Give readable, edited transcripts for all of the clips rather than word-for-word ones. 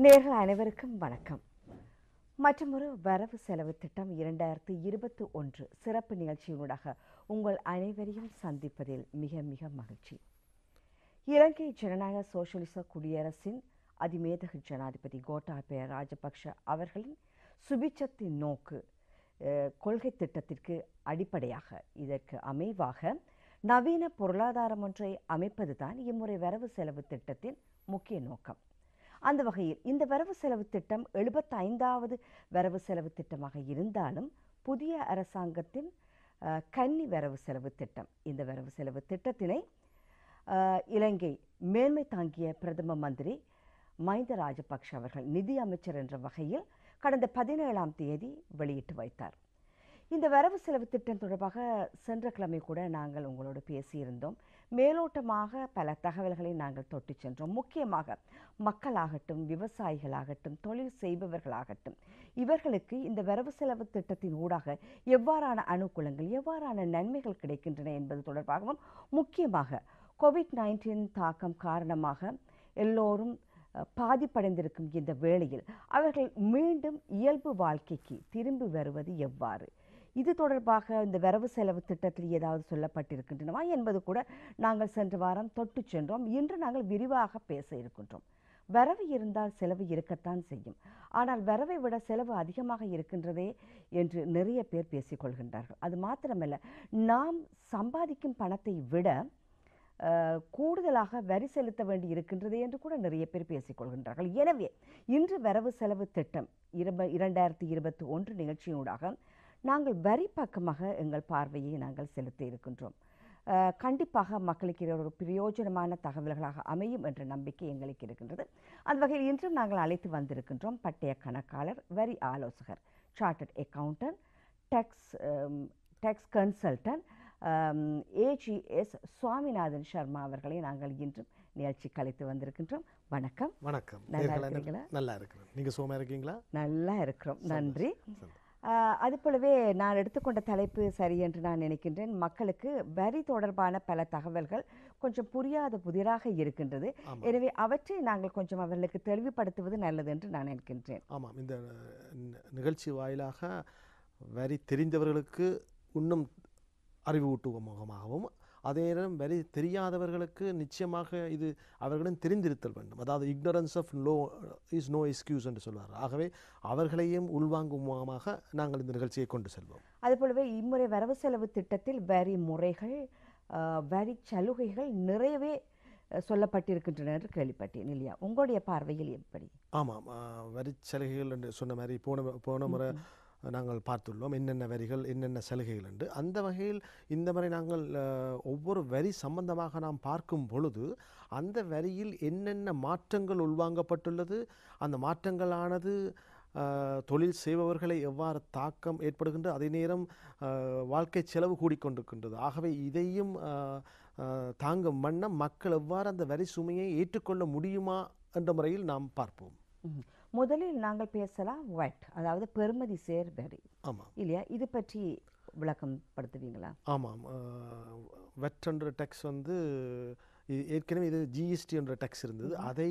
நேயர்கள் அனைவருக்கும் வணக்கம். மற்றொரு வரவு செலவு திட்டம் 2021 சிறப்பு நிகழ்ச்சியினூடாக உங்கள் அனைவரையும் சந்திப்பதில் மிக மிக மகிழ்ச்சி. இலங்கை ஜனநாயக சோசலிச குடியரசின் அதிமேதகு ஜனாதிபதி கோட்டாபய ராஜபக்ஷ அவர்களின் சுபிட்சத்தின் நோக்கு கொள்கை திட்டத்திற்கு அடிப்படையாக இதற்கு அமைவாக நவீன பொருளாதாரம் ஒன்றை அமைப்பதுதான் இம்முறை வரவு செலவு திட்டத்தின் முக்கிய நோக்கம். அந்த வகையில் இந்த வரவு செலவு திட்டம் 75வது வரவு செலவு திட்டமாக இருந்தாலும் புதிய அரசாங்கத்தின் கன்னி வரவு செலவு திட்டம். இந்த வரவு செலவு திட்டத்தினை இலங்கை மேன்மை தாங்கிய பிரதம மந்திரி மஹிந்த ராஜபக்ஷ அவர்கள் நிதி அமைச்சர் என்ற வகையில் கடந்த 17ஆம் தேதி வெளியிட்டு வைத்தார். இந்த வரவு செலவு திட்டம் தொடர்பாக சென்ற கிழமை கூட நாங்கள் உங்களோடு பேசியிருந்தோம். மேலோட்டமாக பல தகவல்களை நாங்கள் தொட்டு சென்றோம். முக்கியமாக மக்களாகட்டும், விவசாயிகளாகட்டும், தொழில் செய்பவர்களாகட்டும், இவர்களுக்கு இந்த வரவு செலவு திட்டத்தின் ஊடாக எவ்வாறான அனுகூலங்கள், எவ்வாறான நன்மைகள் கிடைக்கின்றன என்பது தொடர்பாகவும், முக்கியமாக கோவிட்-19 தாக்கம் காரணமாக எல்லோரும் பாதிப்படைந்திருக்கும் இந்த வேளையில் அவர்கள் மீண்டும் இயல்பு வாழ்க்கைக்கு திரும்பி வருவது எவ்வாறு, இது தொடர்பாக இந்த வரவு செலவு திட்டத்தில் ஏதாவது சொல்லப்பட்டிருக்கின்றனவா என்பது கூட நாங்கள் சென்ற வாரம் தொட்டு சென்றோம். இன்று நாங்கள் விரிவாக பேச இருக்கின்றோம். வரவு இருந்தால் செலவு இருக்கத்தான் செய்யும். ஆனால் வரவை விட செலவு அதிகமாக இருக்கின்றதே என்று நிறைய பேர் பேசிக்கொள்கின்றார்கள். அது மாத்திரமல்ல, நாம் சம்பாதிக்கும் பணத்தை விட கூடுதலாக வரி செலுத்த வேண்டி இருக்கின்றது என்று கூட நிறைய பேர் பேசிக்கொள்கின்றார்கள். எனவே இன்று வரவு செலவு திட்டம் 2021 நிகழ்ச்சியினூடாக நாங்கள் வரி பக்கமாக எங்கள் பார்வையை நாங்கள் செலுத்த இருக்கின்றோம். கண்டிப்பாக மக்களுக்கு ஒரு பிரயோஜனமான தகவல்களாக அமையும் என்ற நம்பிக்கை எங்களுக்கு இருக்கின்றது. அந்த வகையில் இன்றும் நாங்கள் அழைத்து வந்திருக்கின்றோம் பட்டய கணக்காளர், வரி ஆலோசகர், chartered accountant, tax consultant AGS Swaminathan Sharma அவர்களை நாங்கள் இன்றும் நிகழ்ச்சிக்கு அழைத்து வந்திருக்கின்றோம். வணக்கம். வணக்கம். நல்லா இருக்கிறீங்களா? நல்லா இருக்கிறேன். நீங்கள் சுகமாக இருக்கீங்களா? நல்லா இருக்கிறோம், நன்றி. அதுபோலவே நான் எடுத்துக்கொண்ட தலைப்பு சரி என்று நான் நினைக்கின்றேன். மக்களுக்கு வரி தொடர்பான பல தகவல்கள் கொஞ்சம் புரியாத புதிராக இருக்கின்றது. எனவே அவற்றை நாங்கள் கொஞ்சம் அவர்களுக்கு தெளிவுபடுத்துவது நல்லது என்று நான் நினைக்கின்றேன். ஆமாம், இந்த நிகழ்ச்சி வாயிலாக வரி தெரிந்தவர்களுக்கு இன்னும் அறிவூட்டும் முகமாகவும், அதே நேரம் வரி தெரியாதவர்களுக்கு நிச்சயமாக இது அவர்களிடம் தெரிந்திருத்தல் வேண்டும். அதாவது ignorance of law is no excuse என்று சொல்வார். ஆகவே அவர்களையும் உள்வாங்கும் முகமாக நாங்கள் இந்த நிகழ்ச்சியை கொண்டு செல்வோம். அதுபோலவே இம்முறை வரவு செலவு திட்டத்தில் வரி முறைகள், வரி சலுகைகள் நிறையவே சொல்லப்பட்டிருக்கின்றன என்று கேள்விப்பட்டேன், இல்லையா? உங்களுடைய பார்வையில் எப்படி? ஆமாம், வரி சலுகைகள் என்று சொன்ன மாதிரி போன முறை நாங்கள் பார்த்துள்ளோம் என்னென்ன வரிகள், என்னென்ன சலுகைகள் என்று. அந்த வகையில் இந்த முறை நாங்கள் ஒவ்வொரு வரி சம்பந்தமாக நாம் பார்க்கும் பொழுது அந்த வரியில் என்னென்ன மாற்றங்கள் உள்வாங்கப்பட்டுள்ளது, அந்த மாற்றங்களானது தொழில் செய்பவர்களை எவ்வாறு தாக்கம் ஏற்படுகின்றது, அதே நேரம் வாழ்க்கை செலவு கூடிக்கொண்டிருக்கின்றது. ஆகவே இதையும் தாங்கும் வண்ணம் மக்கள் எவ்வாறு அந்த வரி சுமையை ஏற்றுக்கொள்ள முடியுமா என்ற முறையில் நாம் பார்ப்போம். முதலில் நாங்கள் பேசலாம் வட், அதாவது பெறுமதி சேர் வரி. ஆமாம், இல்லையா? இது பற்றி விளக்கம் படுத்துவீங்களா? ஆமாம், வட் என்ற டேக்ஸ் ஏற்கனவே இது ஜிஎஸ்டி என்ற டேக்ஸ் இருந்தது. அதை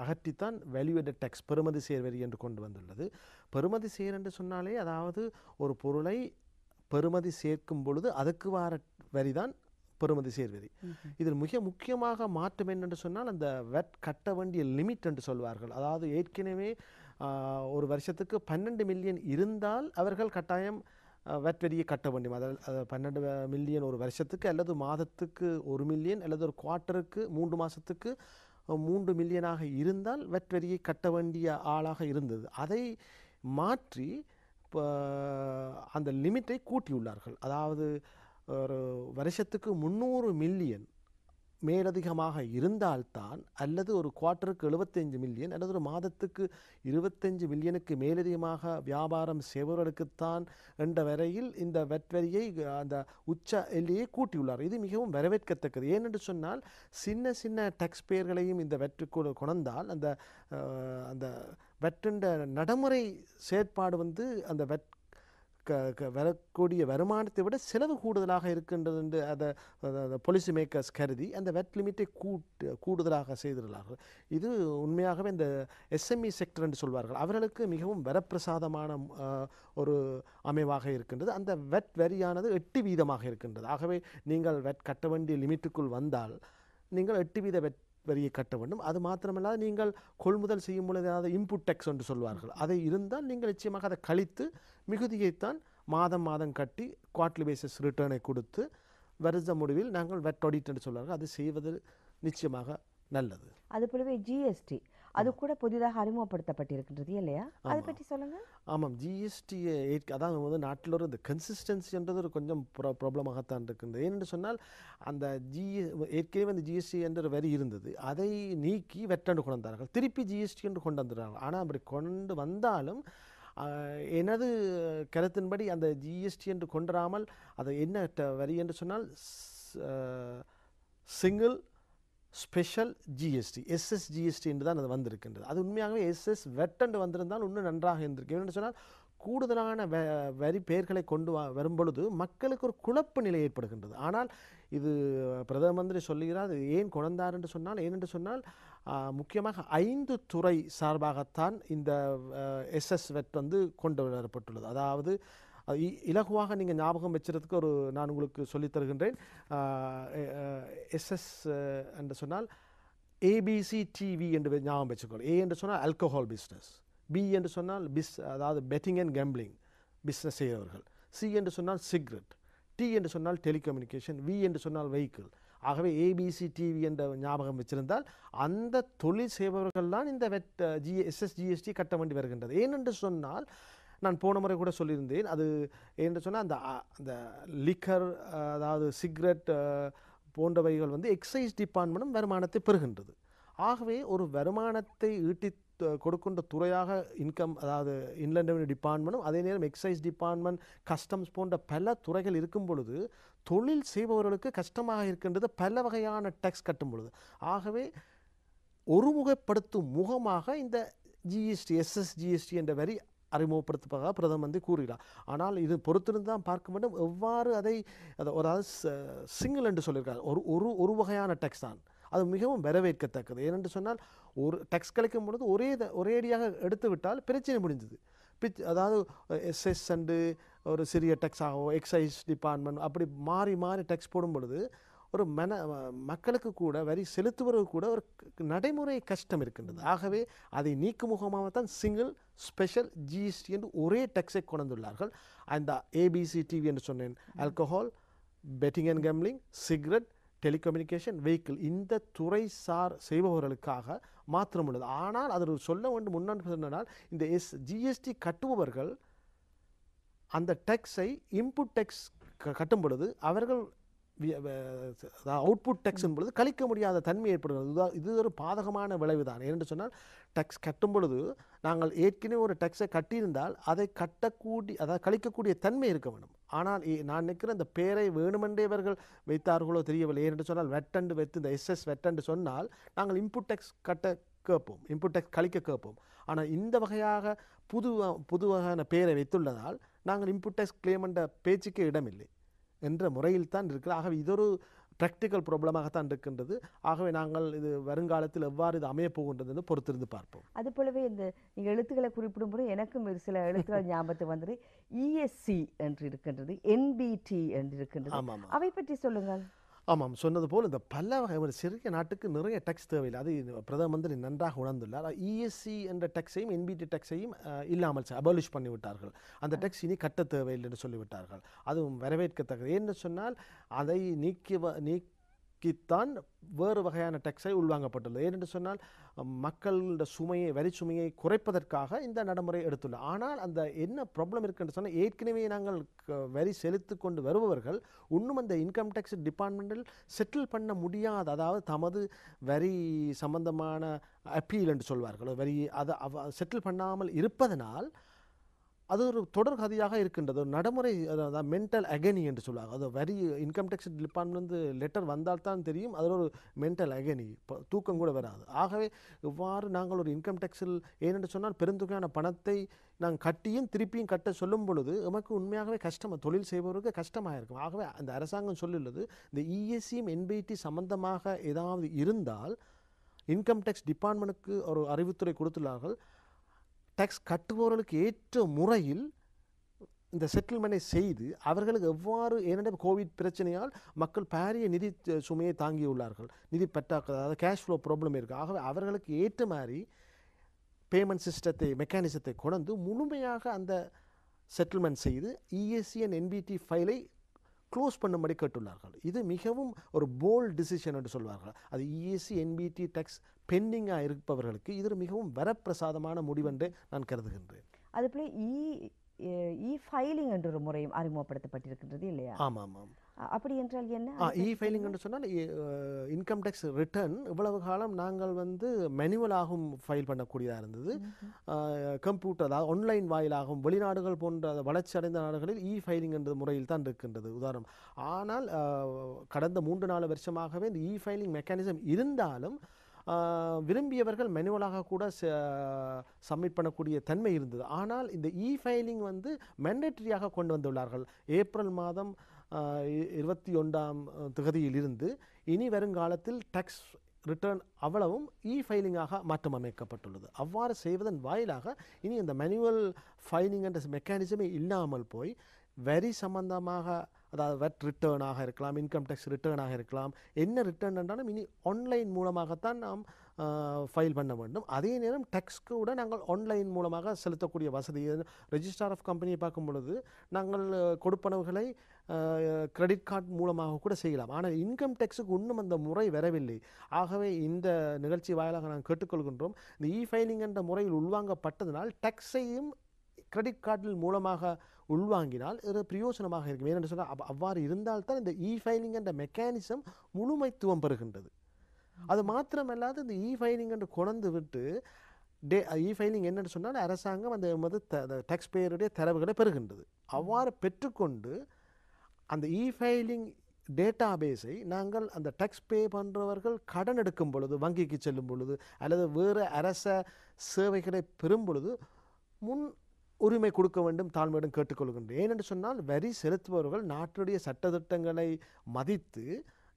அகற்றித்தான் வேல்யூவேட்டட் டேக்ஸ், பெறுமதி சேர் வரி என்று கொண்டு வந்துள்ளது. பெறுமதி சேர் என்று சொன்னாலே அதாவது ஒரு பொருளை பெறுமதி சேர்க்கும் பொழுது அதுக்கு வர வரிதான் பெறுமதி சேர்வரி. இதில் மிக முக்கியமாக மாற்றம் என்னென்று சொன்னால் அந்த வெட் கட்ட வேண்டிய லிமிட் என்று சொல்வார்கள். அதாவது ஏற்கனவே ஒரு வருஷத்துக்கு 12 மில்லியன் இருந்தால் அவர்கள் கட்டாயம் வெட் வரியை கட்ட வேண்டும். அதாவது 12 மில்லியன் ஒரு வருஷத்துக்கு, அல்லது மாதத்துக்கு 1 மில்லியன், அல்லது ஒரு குவார்ட்டருக்கு 3 மாதத்துக்கு 3 மில்லியனாக இருந்தால் வெட் வரியை கட்ட வேண்டிய ஆளாக இருந்தது. அதை மாற்றி அந்த லிமிட்டை கூட்டியுள்ளார்கள். அதாவது ஒரு வருஷத்துக்கு 300 மில்லியன் மேலதிகமாக இருந்தால்தான், அல்லது ஒரு குவார்ட்டருக்கு 75 மில்லியன், அல்லது ஒரு மாதத்துக்கு 25 மில்லியனுக்கு மேலதிகமாக வியாபாரம் செய்பவர்களுக்குத்தான் என்ற வரையில் இந்த வெட் வரியை, அந்த உச்ச எல்லையை கூட்டியுள்ளார். இது மிகவும் வரவேற்கத்தக்கது. ஏனென்று சொன்னால் சின்ன சின்ன டேக்ஸ் பேர்களையும் இந்த வெற்றுக்கு கொணர்ந்தால் அந்த அந்த வெற்றின்ற நடைமுறை செயற்பாடு அந்த வெட் வரக்கூடிய வருமானத்தை விட செலவு கூடுதலாக இருக்கின்றது என்று அதை பாலிசி மேக்கர்ஸ் கருதி அந்த வெட் லிமிட்டை கூடுதலாக செய்திருக்கிறார்கள். இது உண்மையாகவே இந்த எஸ்எம்இ செக்டர் என்று சொல்வார்கள், அவர்களுக்கு மிகவும் வரப்பிரசாதமான ஒரு அமைவாக இருக்கின்றது. அந்த வெட் வரியானது 8% இருக்கின்றது. ஆகவே நீங்கள் வெட் கட்ட வேண்டிய லிமிட்டுக்குள் வந்தால் நீங்கள் 8% வெட் வரியை கட்ட வேண்டும். அது மாத்திரமல்லாது நீங்கள் கொள்முதல் செய்யும் பொழுது அதாவது இன்புட் டேக்ஸ் என்று சொல்வார்கள், அதை இருந்தால் நீங்கள் நிச்சயமாக அதை கழித்து மிகுதியைத்தான் மாதம் மாதம் கட்டி குவார்ட்லி பேசிஸ் ரிட்டர்னை கொடுத்து வருஷ முடிவில் நாங்கள் வெட் ஆடிட் என்று சொல்வார்கள், அது செய்வது நிச்சயமாக நல்லது. அதுபோலவே ஜிஎஸ்டி அது கூட புதிதாக அறிமுகப்படுத்தப்பட்டிருக்கின்றது இல்லையா, அதை பற்றி சொல்லுங்க. ஆமாம், ஜிஎஸ்டி அதான் வந்து நாட்டில் ஒரு இந்த கன்சிஸ்டன்சின்றது ஒரு கொஞ்சம் ப்ராப்ளமாகத்தான் இருக்கின்றது. ஏனென்று சொன்னால் அந்த ஏற்கனவே அந்த ஜிஎஸ்டி என்ற ஒரு வரி இருந்தது, அதை நீக்கி வெட்டண்டு கொண்டு வந்தார்கள், திருப்பி ஜிஎஸ்டி என்று கொண்டு வந்துடுறாங்க. ஆனால் அப்படி கொண்டு வந்தாலும் எனது கருத்தின்படி அந்த ஜிஎஸ்டி என்று கொண்டுராமல் அது என்ன வரி என்று சொன்னால் சிங்கிள் ஸ்பெஷல் ஜிஎஸ்டி எஸ்எஸ்ஜிஎஸ்டி என்று தான் அது வந்திருக்கின்றது. அது உண்மையாகவே எஸ்எஸ் வெட்டண்டு வந்திருந்தால் இன்னும் நன்றாக இருந்திருக்கு. என்று சொன்னால் கூடுதலான வரி பெயர்களை கொண்டு வரும்பொழுது மக்களுக்கு ஒரு குழப்ப நிலை ஏற்படுகின்றது. ஆனால் இது பிரதம மந்திரி சொல்லுகிறார், இது ஏன் கொண்டார் என்று சொன்னால், ஏனென்று சொன்னால் முக்கியமாக 5 துறை சார்பாகத்தான் இந்த எஸ்எஸ் வெட் வந்து கொண்டு வரப்பட்டுள்ளது. அதாவது இலகுவாக நீங்கள் ஞாபகம் வச்சுறதுக்கு நான் உங்களுக்கு சொல்லித் தருகின்றேன். எஸ்எஸ் என்று சொன்னால் ஏபிசி டிவி என்று ஞாபகம் வச்சுக்கொள்ளும். ஏ என்று சொன்னால் ஆல்கஹால் பிஸ்னஸ், பி என்று சொன்னால் அதாவது பெட்டிங் அண்ட் கேம்பிளிங் பிஸ்னஸ் செய்கிறவர்கள், சி என்று சொன்னால் சிகரெட், டி என்று சொன்னால் டெலிகம்யூனிகேஷன், வி என்று சொன்னால் வெஹிக்கிள். ஆகவே ஏபிசி டிவி என்ற ஞாபகம் வச்சிருந்தால் அந்த தொழில் செய்பவர்கள் தான் இந்த எஸ்எஸ்ஜிஎஸ்டி கட்ட வேண்டி வருகின்றது. ஏனென்று சொன்னால் நான் போன முறை கூட சொல்லியிருந்தேன், அது என்று சொன்னால் அந்த லிக்கர் அதாவது சிகரெட் போன்றவைகள் வந்து எக்ஸைஸ் டிபார்ட்மெண்ட்டும் வருமானத்தை பெறுகின்றது. ஆகவே ஒரு வருமானத்தை ஈட்டி கொடுக்கின்ற துறையாக இன்கம் அதாவது இன்லேண்ட் ரெவென்யூ டிபார்ட்மெண்ட்டும் அதே நேரம் எக்ஸைஸ் டிபார்ட்மெண்ட், கஸ்டம்ஸ் போன்ற பல துறைகள் இருக்கும் பொழுது தொழில் செய்பவர்களுக்கு கஷ்டமாக இருக்கின்றது பல வகையான டேக்ஸ் கட்டும் பொழுது. ஆகவே ஒருமுகப்படுத்தும் முகமாக இந்த ஜிஎஸ்டி எஸ்எஸ்ஜிஎஸ்டி என்ற வரி அறிமுகப்படுத்துவதாக பிரதம மந்திரி கூறுகிறார். ஆனால் இது பொறுத்திருந்து தான் பார்க்க வேண்டும் எவ்வாறு அதாவது சிங்கிள் என்று சொல்லியிருக்கார். ஒரு வகையான டேக்ஸ் தான், அது மிகவும் வரவேற்கத்தக்கது. ஏனென்று சொன்னால் ஒரு டேக்ஸ் கலைக்கும் பொழுது ஒரேடியாக எடுத்து விட்டால் பிரச்சனை முடிஞ்சது. அதாவது எஸ்எஸ் அண்டு ஒரு சிறிய டேக்ஸாகவோ எக்ஸைஸ் டிபார்ட்மெண்ட் அப்படி மாறி மாறி டேக்ஸ் போடும் பொழுது ஒரு மக்களுக்கு கூட வரி செலுத்துவதற்கு கூட ஒரு நடைமுறை கஷ்டம் இருக்கின்றது. ஆகவே அதை நீக்கும் முகமாகத்தான் சிங்கிள் ஸ்பெஷல் ஜிஎஸ்டி என்று ஒரே டேக்ஸை கொண்டுள்ளார்கள். அந்த ஏபிசி டிவி என்று சொன்னேன், alcohol, bedding and gambling, cigarette, telecommunication, vehicle, இந்த துறை சார் செய்பவர்களுக்காக மாத்திரம் உள்ளது. ஆனால் அது சொல்ல வேண்டும் முன்னாடி சொன்னால் இந்த ஜிஎஸ்டி கட்டுபவர்கள் அந்த டேக்ஸை இன்புட் டேக்ஸ் கட்டும் பொழுது அவர்கள் அவுட்புட் டேக்ஸ் என்பது கழிக்க முடியாத தன்மை ஏற்படுகிறது. இது ஒரு பாதகமான விளைவு தான். ஏனென்று சொன்னால் டேக்ஸ் கட்டும் பொழுது நாங்கள் ஏற்கனவே ஒரு டேக்ஸை கட்டியிருந்தால் அதை அதாவது கழிக்கக்கூடிய தன்மை இருக்க வேண்டும். ஆனால் நான் நினைக்கிறேன் இந்த பேரை வேணுமென்றே இவர்கள் வைத்தார்களோ தெரியவில்லை. ஏனென்று சொன்னால் வெட்டண்டு வைத்து இந்த எஸ்எஸ் வெட்டண்டு சொன்னால் நாங்கள் இன்புட் டேக்ஸ் கட்ட கேட்போம், இன்புட் டேக்ஸ் கழிக்க கேட்போம். ஆனால் இந்த வகையாக புது வகையான பேரை வைத்துள்ளதால் நாங்கள் இன்புட் டேக்ஸ் கிளைம் என்ற பேச்சுக்கே இடமில்லை என்ற முறையில் தான் இருக்கிறது. ஆகவே இதொரு ப்ராக்டிக்கல் ப்ராப்ளமாகத்தான் இருக்கின்றது. ஆகவே நாங்கள் இது வருங்காலத்தில் எவ்வாறு இது அமையப் போகின்றது என்று பொறுத்திருந்து பார்ப்போம். அது போலவே இந்த நீங்கள் எழுத்துக்களை குறிப்பிடும்போது எனக்கும் ஒரு சில எழுத்துக்கள் ஞாபகத்துக்கு வந்துட்டு இஎஸ்சி என்று இருக்கின்றது, என்பிடி என்று இருக்கின்றது. ஆமாம், அவை பற்றி சொல்லுங்கள். ஆமாம், சொன்னது போல் இந்த பல வகை ஒரு சிறிய நாட்டுக்கு நிறைய டேக்ஸ் தேவையில்லை. அது பிரதம மந்திரி நன்றாக உணர்ந்துள்ளார். இஎஸ்சி என்ற டேக்ஸையும் என்பிடி டேக்ஸையும் இல்லாமல் அபாலிஷ் பண்ணிவிட்டார்கள். அந்த டேக்ஸ் இனி கட்ட தேவையில்லை என்று சொல்லிவிட்டார்கள். அதுவும் வரவேற்கத்தக்கது. ஏன்னு சொன்னால் அதை நீக்கித்தான் வேறு வகையான டேக்ஸை உள்வாங்கப்பட்டுள்ளது. ஏனென்று சொன்னால் மக்களோட வரி சுமையை குறைப்பதற்காக இந்த நடைமுறை எடுத்துள்ளார். ஆனால் அந்த என்ன ப்ராப்ளம் இருக்குன்னு சொன்னால் ஏற்கனவே நாங்கள் வரி செலுத்தி கொண்டு வருபவர்கள் இன்னும் அந்த இன்கம் டேக்ஸ் டிபார்ட்மெண்ட்டில் செட்டில் பண்ண முடியாத, அதாவது தமது வரி சம்பந்தமான அப்பீல் என்று சொல்வார்கள், வரி அதை செட்டில் பண்ணாமல் இருப்பதனால் அது ஒரு தொடர் கதையாக இருக்கின்றது. ஒரு நடைமுறை மென்டல் அகனி என்று சொல்லுவாங்க. அது வரி இன்கம் டேக்ஸ் டிபார்ட்மெண்ட் லெட்டர் வந்தால்தான் தெரியும். அதில் ஒரு மென்டல் அகனி, தூக்கம் கூட வராது. ஆகவே இவ்வாறு நாங்கள் ஒரு இன்கம் டேக்ஸில் ஏனென்று சொன்னால் பெருந்தொகையான பணத்தை நாங்கள் கட்டியும் திருப்பியும் கட்ட சொல்லும் பொழுது நமக்கு உண்மையாகவே கஷ்டம், தொழில் செய்பவருக்கு கஷ்டமாக இருக்கும். ஆகவே அந்த அரசாங்கம் சொல்லுள்ளது, இந்த இஎஸ்சியும் என்பிடி சம்பந்தமாக ஏதாவது இருந்தால் இன்கம் டேக்ஸ் டிபார்ட்மெண்ட்டுக்கு ஒரு அறிவுத்துறை கொடுத்துள்ளார்கள். டேக்ஸ் கட்டுபவர்களுக்கு ஏற்ற முறையில் இந்த செட்டில்மெண்ட்டை செய்து அவர்களுக்கு எவ்வாறு, ஏனென்றால் கோவிட் பிரச்சனையால் மக்கள் பாரிய நிதி சுமையை தாங்கியுள்ளார்கள். நிதி பற்றாக்குறை, அதாவது கேஷ் ஃப்ளோ ப்ராப்ளம் இருக்குது. ஆகவே அவர்களுக்கு ஏற்ற மாதிரி பேமெண்ட் சிஸ்டத்தை, மெக்கானிசத்தை கொண்டு முழுமையாக அந்த செட்டில்மெண்ட் செய்து இஎஸ்சி அண்ட் என்பிடி ஃபைலை க்ளோஸ் பண்ணும்படி கேட்டுள்ளார்கள். இது மிகவும் ஒரு போல்ட் டிசிஷன் என்று சொல்வார்கள். அது இஎஸ்சி என்பிடி டேக்ஸ் பெண்டிங்காக இருப்பவர்களுக்கு இது மிகவும் வரப்பிரசாதமான முடிவென்று நான் கருதுகின்றேன். அதுபோல இ ஃபைலிங் என்ற ஒரு முறையும் அறிமுகப்படுத்தப்பட்டிருக்கின்றது இல்லையா? ஆமாம் ஆமாம். அப்படி என்றால் என்ன? இ ஃபைலிங் என்று சொன்னால் இன்கம் டேக்ஸ் ரிட்டர்ன் இவ்வளவு காலம் நாங்கள் மேனுவலாகவும் ஃபைல் பண்ணக்கூடியதாக இருந்தது. கம்ப்யூட்டர், அதாவது ஆன்லைன் வாயிலாகவும் வெளிநாடுகள் போன்ற வளர்ச்சி அடைந்த நாடுகளில் இ ஃபைலிங் என்ற முறையில் தான் இருக்கின்றது உதாரணம். ஆனால் கடந்த 3-4 வருஷமாகவே இந்த இ ஃபைலிங் மெக்கானிசம் இருந்தாலும் விரும்பியவர்கள் மேனுவலாக கூட சப்மிட் பண்ணக்கூடிய தன்மை இருந்தது. ஆனால் இந்த இ ஃபைலிங் மேண்டேட்டரியாக கொண்டு வந்துள்ளார்கள். ஏப்ரல் மாதம் 21ஆம் தேதியிலிருந்து இனி வருங்காலத்தில் டேக்ஸ் ரிட்டர்ன் அவ்வளவும் இ ஃபைலிங்காக மாற்றம் அமைக்கப்பட்டுள்ளது. அவ்வாறு செய்வதன் வாயிலாக இனி இந்த மேனுவல் ஃபைலிங் என்ற மெக்கானிசமே இல்லாமல் போய் வரி சம்பந்தமாக, அதாவது வெட் ரிட்டர்னாக இருக்கலாம், இன்கம் டேக்ஸ் ரிட்டர்னாக இருக்கலாம், என்ன ரிட்டர்ன் என்றாலும் இனி ஆன்லைன் மூலமாகத்தான் நாம் ஃபைல் பண்ண வேண்டும். அதே நேரம் டேக்ஸ்க்கு கூட நாங்கள் ஆன்லைன் மூலமாக செலுத்தக்கூடிய வசதி, ரெஜிஸ்டார் ஆஃப் கம்பெனியை பார்க்கும் பொழுது நாங்கள் கொடுப்பனவுகளை கிரெடிட் கார்டு மூலமாக கூட செய்யலாம். ஆனால் இன்கம் டேக்ஸுக்கு இன்னும் அந்த முறை வரவில்லை. ஆகவே இந்த நிகழ்ச்சி வாயிலாக நாங்கள் கேட்டுக்கொள்கின்றோம், இந்த இ ஃபைலிங் என்ற முறையில் உள்வாங்கப்பட்டதனால் டேக்ஸையும் கிரெடிட் கார்டில் மூலமாக உள்வாங்கினால் இது பிரயோசனமாக இருக்கும். ஏனென்று சொன்னால் அவ்வாறு இருந்தால்தான் இந்த இ ஃபைலிங் என்ற மெக்கானிசம் முழுமைத்துவம் பெறுகின்றது. அது மாத்திரமல்லாது இந்த இ ஃபைலிங் என்று கொண்டு விட்டு இ ஃபைலிங் என்னென்னு சொன்னால் அரசாங்கம் அந்த டேக்ஸ் பேயருடைய தரவுகளை பெறுகின்றது. அவ்வாறு பெற்றுக்கொண்டு அந்த இ ஃபைலிங் டேட்டா பேஸை நாங்கள் அந்த டேக்ஸ் பே பண்ணுறவர்கள் கடன் எடுக்கும் பொழுது, வங்கிக்கு செல்லும் பொழுது அல்லது வேறு அரச சேவைகளை பெறும் பொழுது முன் உரிமை கொடுக்க வேண்டும், தாழ்மையுடன் கேட்டுக்கொள்கின்றேன். ஏனென்று சொன்னால் வரி செலுத்துபவர்கள் நாட்டுடைய சட்டத்திட்டங்களை மதித்து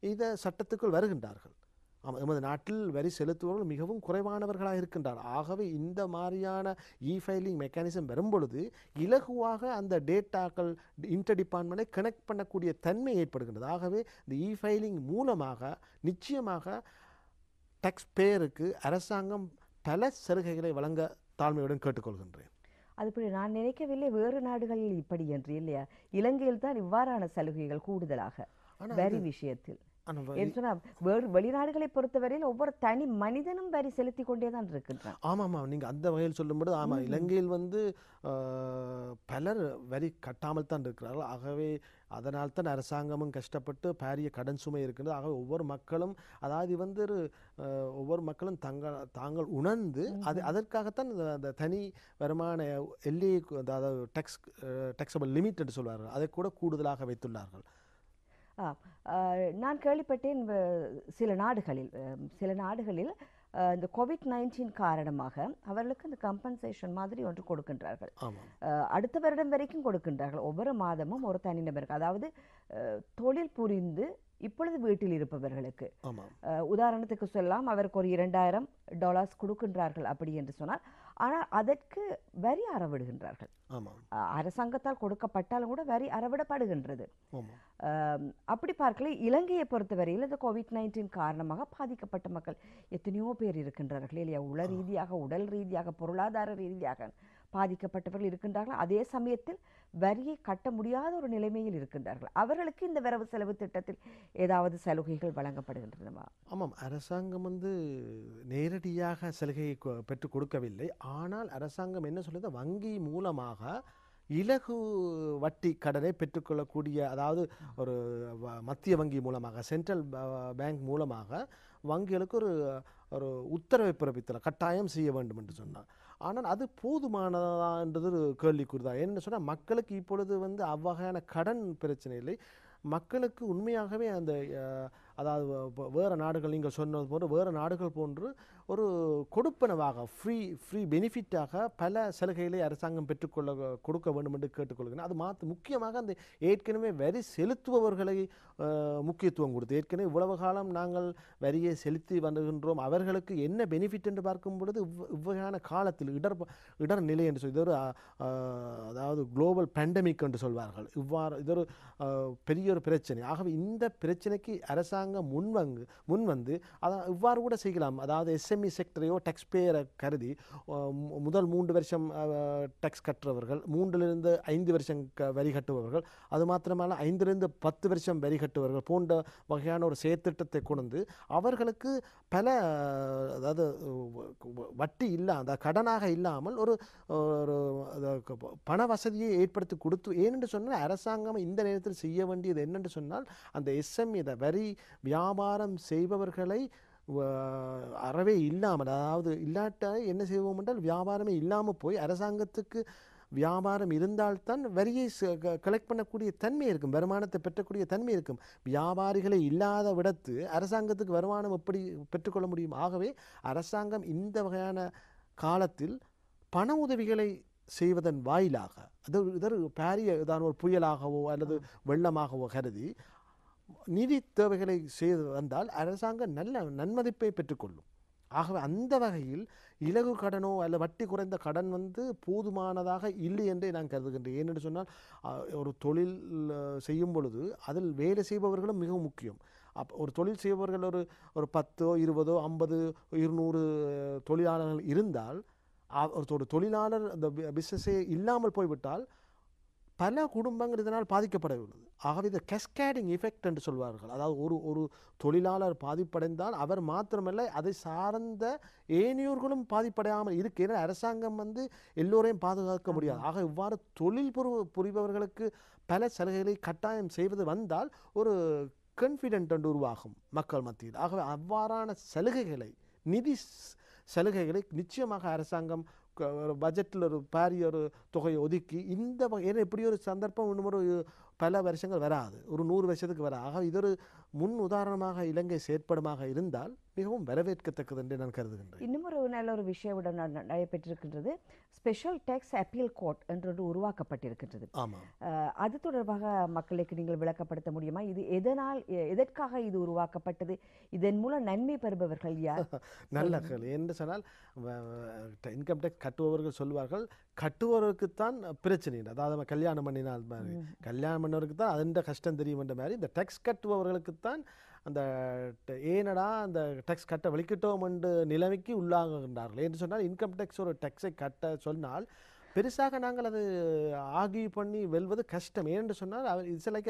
இந்த சட்டத்துக்குள் வருகின்றார்கள். எமது நாட்டில் வரி செலுத்துபவர்கள் மிகவும் குறைவானவர்களாக இருக்கின்றார்கள். ஆகவே இந்த மாதிரியான இ ஃபைலிங் மெக்கானிசம் வரும்பொழுது இலகுவாக அந்த டேட்டாக்கள் இன்டர் டிபார்ட்மெண்ட்டை கனெக்ட் பண்ணக்கூடிய தன்மை ஏற்படுகின்றது. ஆகவே இந்த இ ஃபைலிங் மூலமாக நிச்சயமாக டேக்ஸ் பேயருக்கு அரசாங்கம் பல சலுகைகளை வழங்க தாழ்மையுடன் கேட்டுக்கொள்கின்றேன். அதுபடி நான் நினைக்கவில்லை வேறு நாடுகளில் இப்படி என்று. இல்லையா, இலங்கையில் தான் இவ்வாறான சலுகைகள் கூடுதலாக வரி விஷயத்தில். வெளிநாடுகளை பொறுத்தவரையில் ஒவ்வொரு தனி மனிதனும் வரி செலுத்தி கொண்டே தான் இருக்கின்றான். ஆமாம், நீங்கள் அந்த வகையில் சொல்லும்போது ஆமாம், இலங்கையில் பலர் வரி கட்டாமல் தான் இருக்கிறார்கள். ஆகவே அதனால் தான் அரசாங்கமும் கஷ்டப்பட்டு பாரிய கடன் சுமை இருக்கின்றது. ஆகவே ஒவ்வொரு மக்களும், அதாவது ஒவ்வொரு மக்களும் தாங்கள் உணர்ந்து அதற்காகத்தான் அந்த தனி வருமான எல்ஏ, அதாவது டேக்ஸபிள் லிமிட் என்று சொல்வார்கள், அதை கூட கூடுதலாக வைத்துள்ளார்கள். நான் கேள்விப்பட்டேன் சில நாடுகளில் இந்த கோவிட்-19 காரணமாக அவர்களுக்கு இந்த கம்பன்சேஷன் மாதிரி ஒன்று கொடுக்கின்றார்கள். அடுத்த வருடம் வரைக்கும் கொடுக்கின்றார்கள். ஒவ்வொரு மாதமும் ஒரு தனிநபருக்கு, அதாவது தொழில் புரிந்து இப்பொழுது வீட்டில் இருப்பவர்களுக்கு, உதாரணத்துக்கு சொல்லலாம், அவருக்கு ஒரு $2000 கொடுக்கின்றார்கள் அப்படி என்று சொன்னால், ஆனால் அதற்கு வரி அறவிடுகின்றார்கள். அரசாங்கத்தால் கொடுக்கப்பட்டாலும் கூட வரி அறவிடப்படுகின்றது. அப்படி பார்க்கல, இலங்கையை பொறுத்தவரையில் இந்த கோவிட்-19 காரணமாக பாதிக்கப்பட்ட மக்கள் எத்தனையோ பேர் இருக்கின்றார்கள் இல்லையா, உள ரீதியாக, உடல் ரீதியாக, பொருளாதார ரீதியாக பாதிக்கப்பட்டவர்கள் இருக்கின்றார்கள். அதே சமயத்தில் வரியை கட்ட முடியாத ஒரு நிலைமையில் இருக்கின்றார்கள். அவர்களுக்கு இந்த வரவு செலவு திட்டத்தில் ஏதாவது சலுகைகள் வழங்கப்படுகின்றனவா? ஆமாம், அரசாங்கம் நேரடியாக சலுகையை பெற்றுக் கொடுக்கவில்லை. ஆனால் அரசாங்கம் என்ன சொல்லுது, வங்கி மூலமாக இலகு வட்டி கடனை பெற்றுக்கொள்ளக்கூடிய, அதாவது ஒரு மத்திய வங்கி மூலமாக, சென்ட்ரல் பேங்க் மூலமாக வங்கிகளுக்கு ஒரு உத்தரவை பிறப்பித்தல் கட்டாயம் செய்ய வேண்டும் என்று சொன்னார். ஆனால் அது போதுமானதான்றது ஒரு கேள்விக்குறிதான். என்னென்னு சொன்னால் மக்களுக்கு இப்பொழுது வந்து அவ்வகையான கடன் பிரச்சனை இல்லை. மக்களுக்கு உண்மையாகவே அந்த அதாவது வேறு நாடுகள் நீங்கள் சொன்னது போன்று வேறு நாடுகள் போன்று ஒரு கொடுப்பனவாக ஃப்ரீ பெனிஃபிட்டாக பல சலுகைகளை அரசாங்கம் கொடுக்க வேண்டும் என்று கேட்டுக்கொள்கிறேன். அது முக்கியமாக அந்த ஏற்கனவே வரி செலுத்துபவர்களை முக்கியத்துவம் கொடுத்து, ஏற்கனவே இவ்வளவு காலம் நாங்கள் வரியை செலுத்தி வருகின்றோம், அவர்களுக்கு என்ன பெனிஃபிட் என்று பார்க்கும் பொழுது இவ்வகையான காலத்தில் இடர் நிலை என்று சொல்லி, இது ஒரு அதாவது குளோபல் பேண்டமிக் என்று சொல்வார்கள். இது ஒரு பெரிய ஒரு பிரச்சனை. ஆகவே இந்த பிரச்சனைக்கு அரசாங்கம் முன்வந்து இவ்வாறு கூட செய்யலாம். அதாவது எஸ்எம்இ செக்டரையோ டேக்ஸ் பேயரை கருதி முதல் 3 வருஷம் டேக்ஸ் கட்டுறவர்கள், 3லிருந்து 5 வருஷம் வரி கட்டுபவர்கள், அது மாத்திரமல்ல 5லிருந்து 10 வருஷம் வரி கட்டுபவர்கள் போன்ற வகையான ஒரு செயற்திட்டத்தை கொண்டு அவர்களுக்கு பல அதாவது வட்டி அந்த கடனாக இல்லாமல் ஒரு பண வசதியை ஏற்படுத்தி கொடுத்து, ஏனென்று சொன்னால் அரசாங்கம் இந்த நேரத்தில் செய்ய வேண்டியது என்னென்று சொன்னால் அந்த எஸ்எம்இ வரி வியாபாரம் செய்பவர்களை அறவே இல்லாமல், அதாவது இல்லாட்ட என்ன செய்வோம் என்றால் வியாபாரமே இல்லாமல் போய் அரசாங்கத்துக்கு வியாபாரம் இருந்தால்தான் வரியை கலெக்ட் பண்ணக்கூடிய தன்மை இருக்கும், வருமானத்தை பெற்றக்கூடிய தன்மை இருக்கும். வியாபாரிகளை இல்லாத விடத்து அரசாங்கத்துக்கு வருமானம் எப்படி பெற்றுக்கொள்ள முடியும்? ஆகவே அரசாங்கம் இந்த வகையான காலத்தில் பண உதவிகளை செய்வதன் வாயிலாக இதொரு பாரிய ஒரு புயலாகவோ அல்லது வெள்ளமாகவோ கருதி நிதி தேவைகளை செய்து வந்தால் அரசாங்கம் நல்ல நன்மதிப்பை பெற்றுக்கொள்ளும். ஆகவே அந்த வகையில் இலகு கடனோ அல்ல வட்டி குறைந்த கடன் வந்து போதுமானதாக இல்லை என்றே நான் கருதுகின்றேன். ஏனென்று சொன்னால் ஒரு தொழில் செய்யும் பொழுது அதில் வேலை செய்பவர்களும் மிகவும் முக்கியம். ஒரு தொழில் செய்பவர்கள் ஒரு 10, 20, 50, 200 தொழிலாளர்கள் இருந்தால், ஒரு தொழிலாளர் அந்த பிஸ்னஸே இல்லாமல் போய்விட்டால் பல குடும்பங்கள் இதனால் பாதிக்கப்படவுள்ளது. ஆகவே இந்த கேஸ்கேடிங் எஃபெக்ட் என்று சொல்வார்கள். அதாவது ஒரு தொழிலாளர் பாதிப்படைந்தால் அவர் மாத்திரமல்ல அதை சார்ந்த ஏனையோர்களும் பாதிப்படையாமல் இருக்கு. ஏன்னா அரசாங்கம் வந்து எல்லோரையும் பாதுகாக்க முடியாது. ஆக இவ்வாறு தொழில் புரிபவர்களுக்கு பல சலுகைகளை கட்டாயம் செய்வது வந்தால் ஒரு கான்ஃபிடென்ட் என்று உருவாகும் மக்கள் மத்தியில். ஆகவே அவ்வாறான சலுகைகளை, நிதி சலுகைகளை நிச்சயமாக அரசாங்கம் ஒரு பட்ஜெட்டில் ஒரு பாரிய ஒரு தொகையை ஒதுக்கி ஏன்னா இப்படி ஒரு சந்தர்ப்பம் இன்னும் பல வருஷங்கள் வராது, ஒரு 100 வருஷத்துக்கு வராது. ஆக இது ஒரு முன் உதாரணமாக இலங்கை செயற்படமாக இருந்தால் மிகவும் வரவேற்கத்தக்கது என்று நான் கருதுகின்றேன். இன்னும் நல்ல ஒரு விஷயம் நடைபெற்றிருக்கின்றது. ஸ்பெஷல் டேக்ஸ் அப்பீல் கோர்ட் என்று உருவாக்கப்பட்டிருக்கின்றது. அது தொடர்பாக மக்களுக்கு நீங்கள் விளக்கப்படுத்த முடியுமா? இது எதற்காக இது உருவாக்கப்பட்டது? இதன் மூலம் நன்மை பெறுபவர்கள் யார்? நல்ல கேள்வி. என்று சொன்னால் இன்கம் டேக்ஸ் கட்டுபவர்கள் சொல்வார்கள் கட்டுபவருக்குத்தான் பிரச்சனை, அதாவது கல்யாணம் பண்ணினால் கல்யாணம் பண்ணவருக்கு தான் அந்த கஷ்டம் தெரியும் என்ற மாதிரி இந்த டேக்ஸ் கட்டுபவர்களுக்குத்தான் அந்த ஏனடா அந்த டேக்ஸ் கட்ட வலிக்கிட்டோம் என்று நிலைமைக்கு உள்ளாகுகின்றார்கள். என்று சொன்னால் இன்கம் டேக்ஸ் ஒரு டேக்ஸை கட்ட சொன்னால் பெருசாக நாங்கள் அது ஆர்கியூ பண்ணி வெல்வது கஷ்டம். ஏனென்று சொன்னால் it's like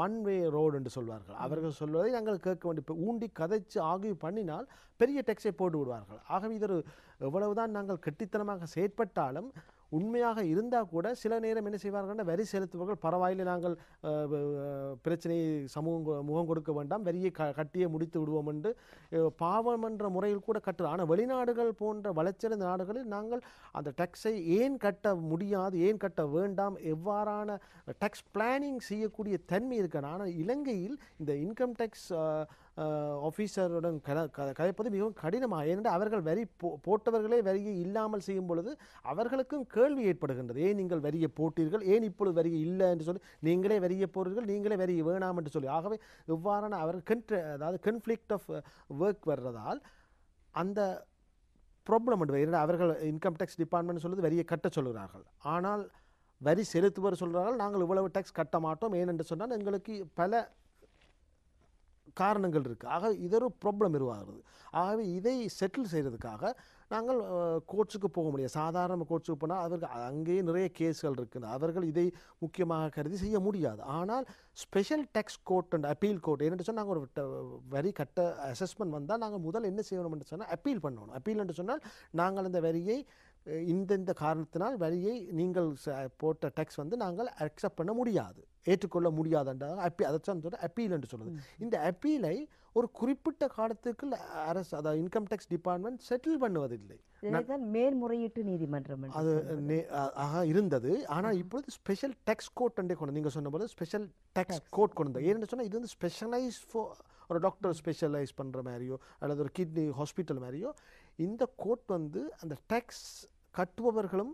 one way road என்று சொல்வார்கள். அவர்கள் சொல்வதை நாங்கள் கேட்க வேண்டிய, இப்போ ஊண்டி கதைச்சு ஆர்கியூ பண்ணினால் பெரிய டேக்ஸை போட்டு விடுவார்கள். ஆகவே இது எவ்வளவுதான் நாங்கள் கெட்டித்தனமாக செயற்பட்டாலும் உண்மையாக இருந்தால் கூட சில நேரம் என்ன செய்வார்கள்னா வரி செலுத்துவர்கள் பரவாயில்லை, நாங்கள் பிரச்சனையை முகம் கொடுக்க வேண்டாம், வரியை கட்டியே முடித்து விடுவோம் என்று பாவம் என்ற முறையில் கூட கட்டுறோம். ஆனால் வெளிநாடுகள் போன்ற வளர்ச்சியடைந்த நாடுகளில் நாங்கள் அந்த டேக்ஸை ஏன் கட்ட முடியாது, ஏன் கட்ட வேண்டாம், எவ்வாறான டேக்ஸ் பிளானிங் செய்யக்கூடிய தன்மை இருக்கிறது. ஆனால் இலங்கையில் இந்த இன்கம் டேக்ஸ் ஆஃபீஸருடன் கதைப்பது மிகவும் கடினமாக. ஏனென்றால் அவர்கள் வரி போட்டவர்களே வரியை இல்லாமல் செய்யும் பொழுது அவர்களுக்கும் கேள்வி ஏற்படுகின்றது. ஏன் நீங்கள் வரியை போட்டீர்கள், ஏன் இப்பொழுது வரியை இல்லை என்று சொல்லி, நீங்களே வரியை போடுறீர்கள், நீங்களே வரியை வேணாம் என்று சொல்லி. ஆகவே இவ்வாறான அதாவது கன்ஃப்ளிக்ட் ஆஃப் ஒர்க் வர்றதால் அந்த ப்ராப்ளம் என்று அவர்கள் இன்கம் டேக்ஸ் டிபார்ட்மெண்ட் சொல்லுது வரியை கட்ட சொல்கிறார்கள். ஆனால் வரி செலுத்துவர் சொல்கிறார்கள் நாங்கள் இவ்வளவு டேக்ஸ் கட்ட மாட்டோம், ஏனென்று சொன்னால் எங்களுக்கு பல காரணங்கள் இருக்குது. ஆக இது ஒரு ப்ராப்ளம் உருவாகிறது. ஆகவே இதை செட்டில் செய்கிறதுக்காக நாங்கள் கோர்ட்ஸுக்கு போக முடியாது. சாதாரண கோர்ட்ஸுக்கு போனால் அவர்கள் அங்கேயே நிறைய கேஸ்கள் இருக்குது, அவர்கள் இதை முக்கியமாக கருதி செய்ய முடியாது. ஆனால் special tax court and appeal court என்னென்னு சொன்னால் நாங்கள் ஒரு வரி கட்ட அசஸ்மெண்ட் வந்தால் நாங்கள் முதல் என்ன செய்யணும் என்று சொன்னால் அப்பீல் பண்ணணும். அப்பீல் என்று சொன்னால் நாங்கள் அந்த வரியை இந்த காரணத்தினால் வரியை நீங்கள் போட்ட டேக்ஸ் வந்து நாங்கள் அக்செப்ட் பண்ண முடியாது, ஏற்றுக்கொள்ள முடியாதுன்றால் அதைத்தான் சொல்ற அப்பீல் என்று சொல்லுது. இந்த அப்பீலை ஒரு குறிப்பிட்ட காலத்துக்கு அரசு, அதாவது இன்கம் டேக்ஸ் டிபார்ட்மெண்ட் செட்டில் பண்ணுவதில்லை. மேல்முறையீட்டு நீதிமன்றம் அது இருந்தது. ஆனால் இப்பொழுது ஸ்பெஷல் டேக்ஸ் கோர்ட் என்றே கொண்டு, நீங்கள் சொன்ன போது ஸ்பெஷல் டேக்ஸ் கோர்ட் கொண்டு. ஏன்னு சொன்னால் இது வந்து ஸ்பெஷலைஸ் ஒரு டாக்டர் ஸ்பெஷலைஸ் பண்ணுற மாதிரியோ அல்லது ஒரு கிட்னி ஹாஸ்பிட்டல் மாதிரியோ இந்த கோர்ட் வந்து அந்த டேக்ஸ் கட்டுபவர்களும்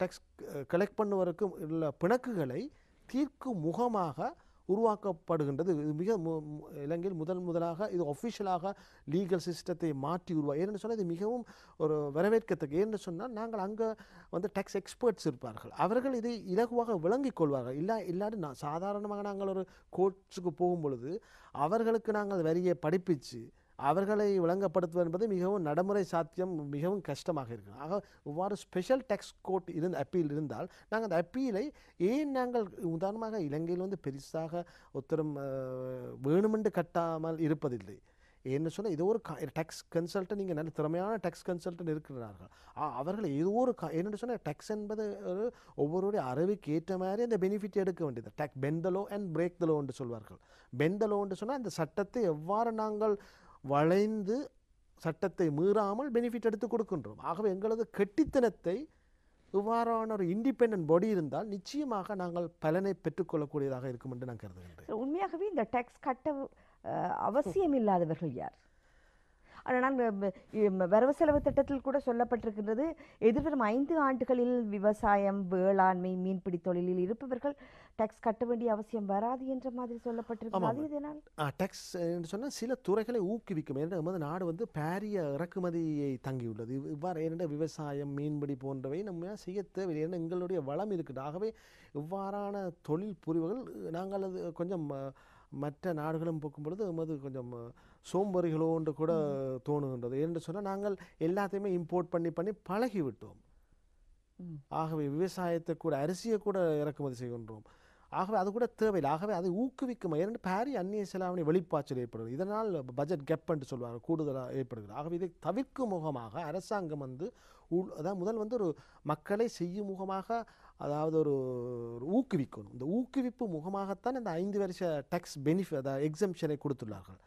டேக்ஸ் கலெக்ட் பண்ணுவதற்கும் உள்ள பிணக்குகளை தீர்க்கும் முகமாக உருவாக்கப்படுகின்றது. இது மிக இலங்கையில் முதலாக இது ஒஃபிஷியலாக லீகல் சிஸ்டத்தை மாற்றி ஏன்னு சொன்னால் இது மிகவும் ஒரு வரவேற்கத்தக்க. ஏன்னு சொன்னால் நாங்கள் அங்கே வந்து டேக்ஸ் எக்ஸ்பர்ட்ஸ் இருப்பார்கள், அவர்கள் இதை இலகுவாக விளங்கிக் கொள்வார்கள். இல்லாட்டி சாதாரணமாக நாங்கள் ஒரு கோர்ட்ஸுக்கு போகும் பொழுது அவர்களுக்கு நாங்கள் வரியை படிப்பிச்சு அவர்களை விளங்கப்படுத்துவது என்பது மிகவும் நடைமுறை சாத்தியம், மிகவும் கஷ்டமாக இருக்கும். ஆக இவ்வாறு ஸ்பெஷல் டேக்ஸ் கோர்ட் அப்பீல் இருந்தால் நாங்கள் அந்த அப்பீலை ஏன் நாங்கள் உதாரணமாக இலங்கையில் வந்து பெருசாக ஒருத்தரும் வேணுமென்று கட்டாமல் இருப்பதில்லை. ஏன்னு சொன்னால் ஏதோ ஒரு டேக்ஸ் கன்சல்டன், நீங்கள் நல்ல திறமையான டேக்ஸ் கன்சல்டன் இருக்கிறார்கள், அவர்கள் ஏதோ ஒரு என்னென்னு சொன்னால் டேக்ஸ் என்பது ஒவ்வொருடைய அறிவுக்கு ஏற்ற மாதிரி அந்த பெனிஃபிட் எடுக்க வேண்டியது. Tax bend the law and break the law என்று சொல்வார்கள். பெண்ட் த லோ என்று சொன்னால் அந்த சட்டத்தை எவ்வாறு நாங்கள் வளைந்து சட்டத்தை மீறாமல் பெனிஃபிட் எடுத்து கொடுக்கின்றோம். ஆகவே எங்களது கெட்டித்தனத்தை இவ்வாறான ஒரு இண்டிபெண்டன்ட் பாடி இருந்தால் நிச்சயமாக நாங்கள் பலனை பெற்றுக்கொள்ளக்கூடியதாக இருக்கும் என்று நான் கருதுகின்றேன். உண்மையாகவே இந்த டேக்ஸ் கட்ட அவசியம் இல்லாதவர்கள் யார்? ஆனால் வரவு செலவு திட்டத்தில் கூட சொல்லப்பட்டிருக்கின்றது, எதிர்வரும் 5 ஆண்டுகளில் விவசாயம், வேளாண்மை, மீன்பிடி தொழிலில் இருப்பவர்கள் டேக்ஸ் கட்ட வேண்டிய அவசியம் வராது என்ற மாதிரி சொல்லப்பட்டிருக்கிறது. டேக்ஸ் என்று சொன்னால் சில துறைகளை ஊக்குவிக்கும். ஏன்னா நமது நாடு வந்து பாரிய இறக்குமதியை தங்கியுள்ளது. இவ்வாறு ஏன்னா விவசாயம், மீன்பிடி போன்றவை நம்ம செய்ய தேவை. ஏன்னா எங்களுடைய வளம் இருக்குது. ஆகவே இவ்வாறான தொழில் புரிவுகள் நாங்கள் அது கொஞ்சம் மற்ற நாடுகளும் போக்கும் பொழுது நமது கொஞ்சம் சோம்பறிகளோன்று கூட தோணுகின்றது. என்று சொன்னால் நாங்கள் எல்லாத்தையுமே இம்போர்ட் பண்ணி பழகிவிட்டோம். ஆகவே விவசாயத்தை கூட, அரிசியை கூட இறக்குமதி செய்கின்றோம். ஆகவே அது கூட தேவையில்லை. ஆகவே அதை ஊக்குவிக்கும். இரண்டு பாரிய அந்நிய செலாவணி வெளிப்பாய்ச்சல் ஏற்படுகிறது. இதனால் பட்ஜெட் கேப் என்று சொல்வாங்க, கூடுதலாக ஏற்படுகிறது. ஆகவே இதை தவிர்க்கும் முகமாக அரசாங்கம் வந்து அதாவது முதல் வந்து ஒரு மக்களை செய்யும் முகமாக, அதாவது ஒரு ஊக்குவிக்கணும். இந்த ஊக்குவிப்பு முகமாகத்தான் இந்த 5 வருஷ டேக்ஸ் பெனிஃபிட், அதாவது எக்ஸம்ஷனை கொடுத்துள்ளார்கள்.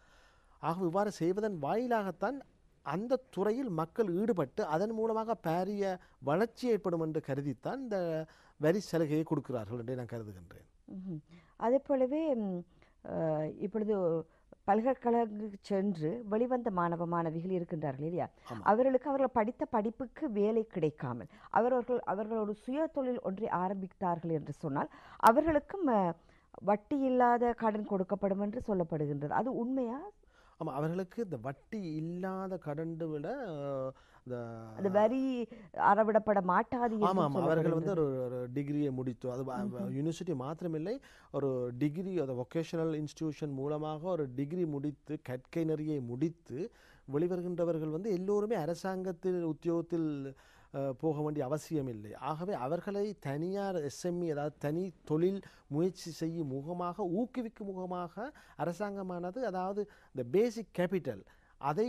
ஆகவே இவ்வாறு செய்வதன் வாயிலாகத்தான் அந்த துறையில் மக்கள் ஈடுபட்டு அதன் மூலமாக பாரிய வளர்ச்சி ஏற்படும் என்று கருதித்தான் இந்த வரி சலுகையை கொடுக்கிறார்கள் என்று நான் கருதுகின்றேன். அதே போலவே இப்பொழுது பல்கலைக்கழகங்களுக்கு சென்று வெளிவந்த மாணவிகள் இருக்கின்றார்கள் இல்லையா, அவர்களுக்கு அவர்கள் படித்த படிப்புக்கு வேலை கிடைக்காமல் அவர்கள் ஒரு சுய தொழில் ஒன்றை ஆரம்பித்தார்கள் என்று சொன்னால் அவர்களுக்கும் வட்டி இல்லாத கடன் கொடுக்கப்படும் என்று சொல்லப்படுகின்றது. அது உண்மையா? ஆமாம், அவர்களுக்கு இந்த வட்டி இல்லாத கடன் விட அந்த வரி அறவிடப்பட மாட்டாது. ஆமாம், அவர்கள் வந்து ஒரு டிகிரியை முடித்து, அது யூனிவர்சிட்டி மாத்திரமில்லை, ஒரு டிகிரி, அது வொகேஷனல் இன்ஸ்டிடியூஷன் மூலமாக ஒரு டிகிரி முடித்து கற்கை நெறியை முடித்து வெளிவருகின்றவர்கள் வந்து எல்லோருமே அரசாங்கத்தில் உத்தியோகத்தில் போக வேண்டிய அவசியம் இல்லை. ஆகவே அவர்களை தனியார் எஸ்எம்இ, அதாவது தனி தொழில் முயற்சி செய்யும் முகமாக, ஊக்குவிக்கும் முகமாக அரசாங்கமானது, அதாவது இந்த பேசிக் கேபிட்டல் அதை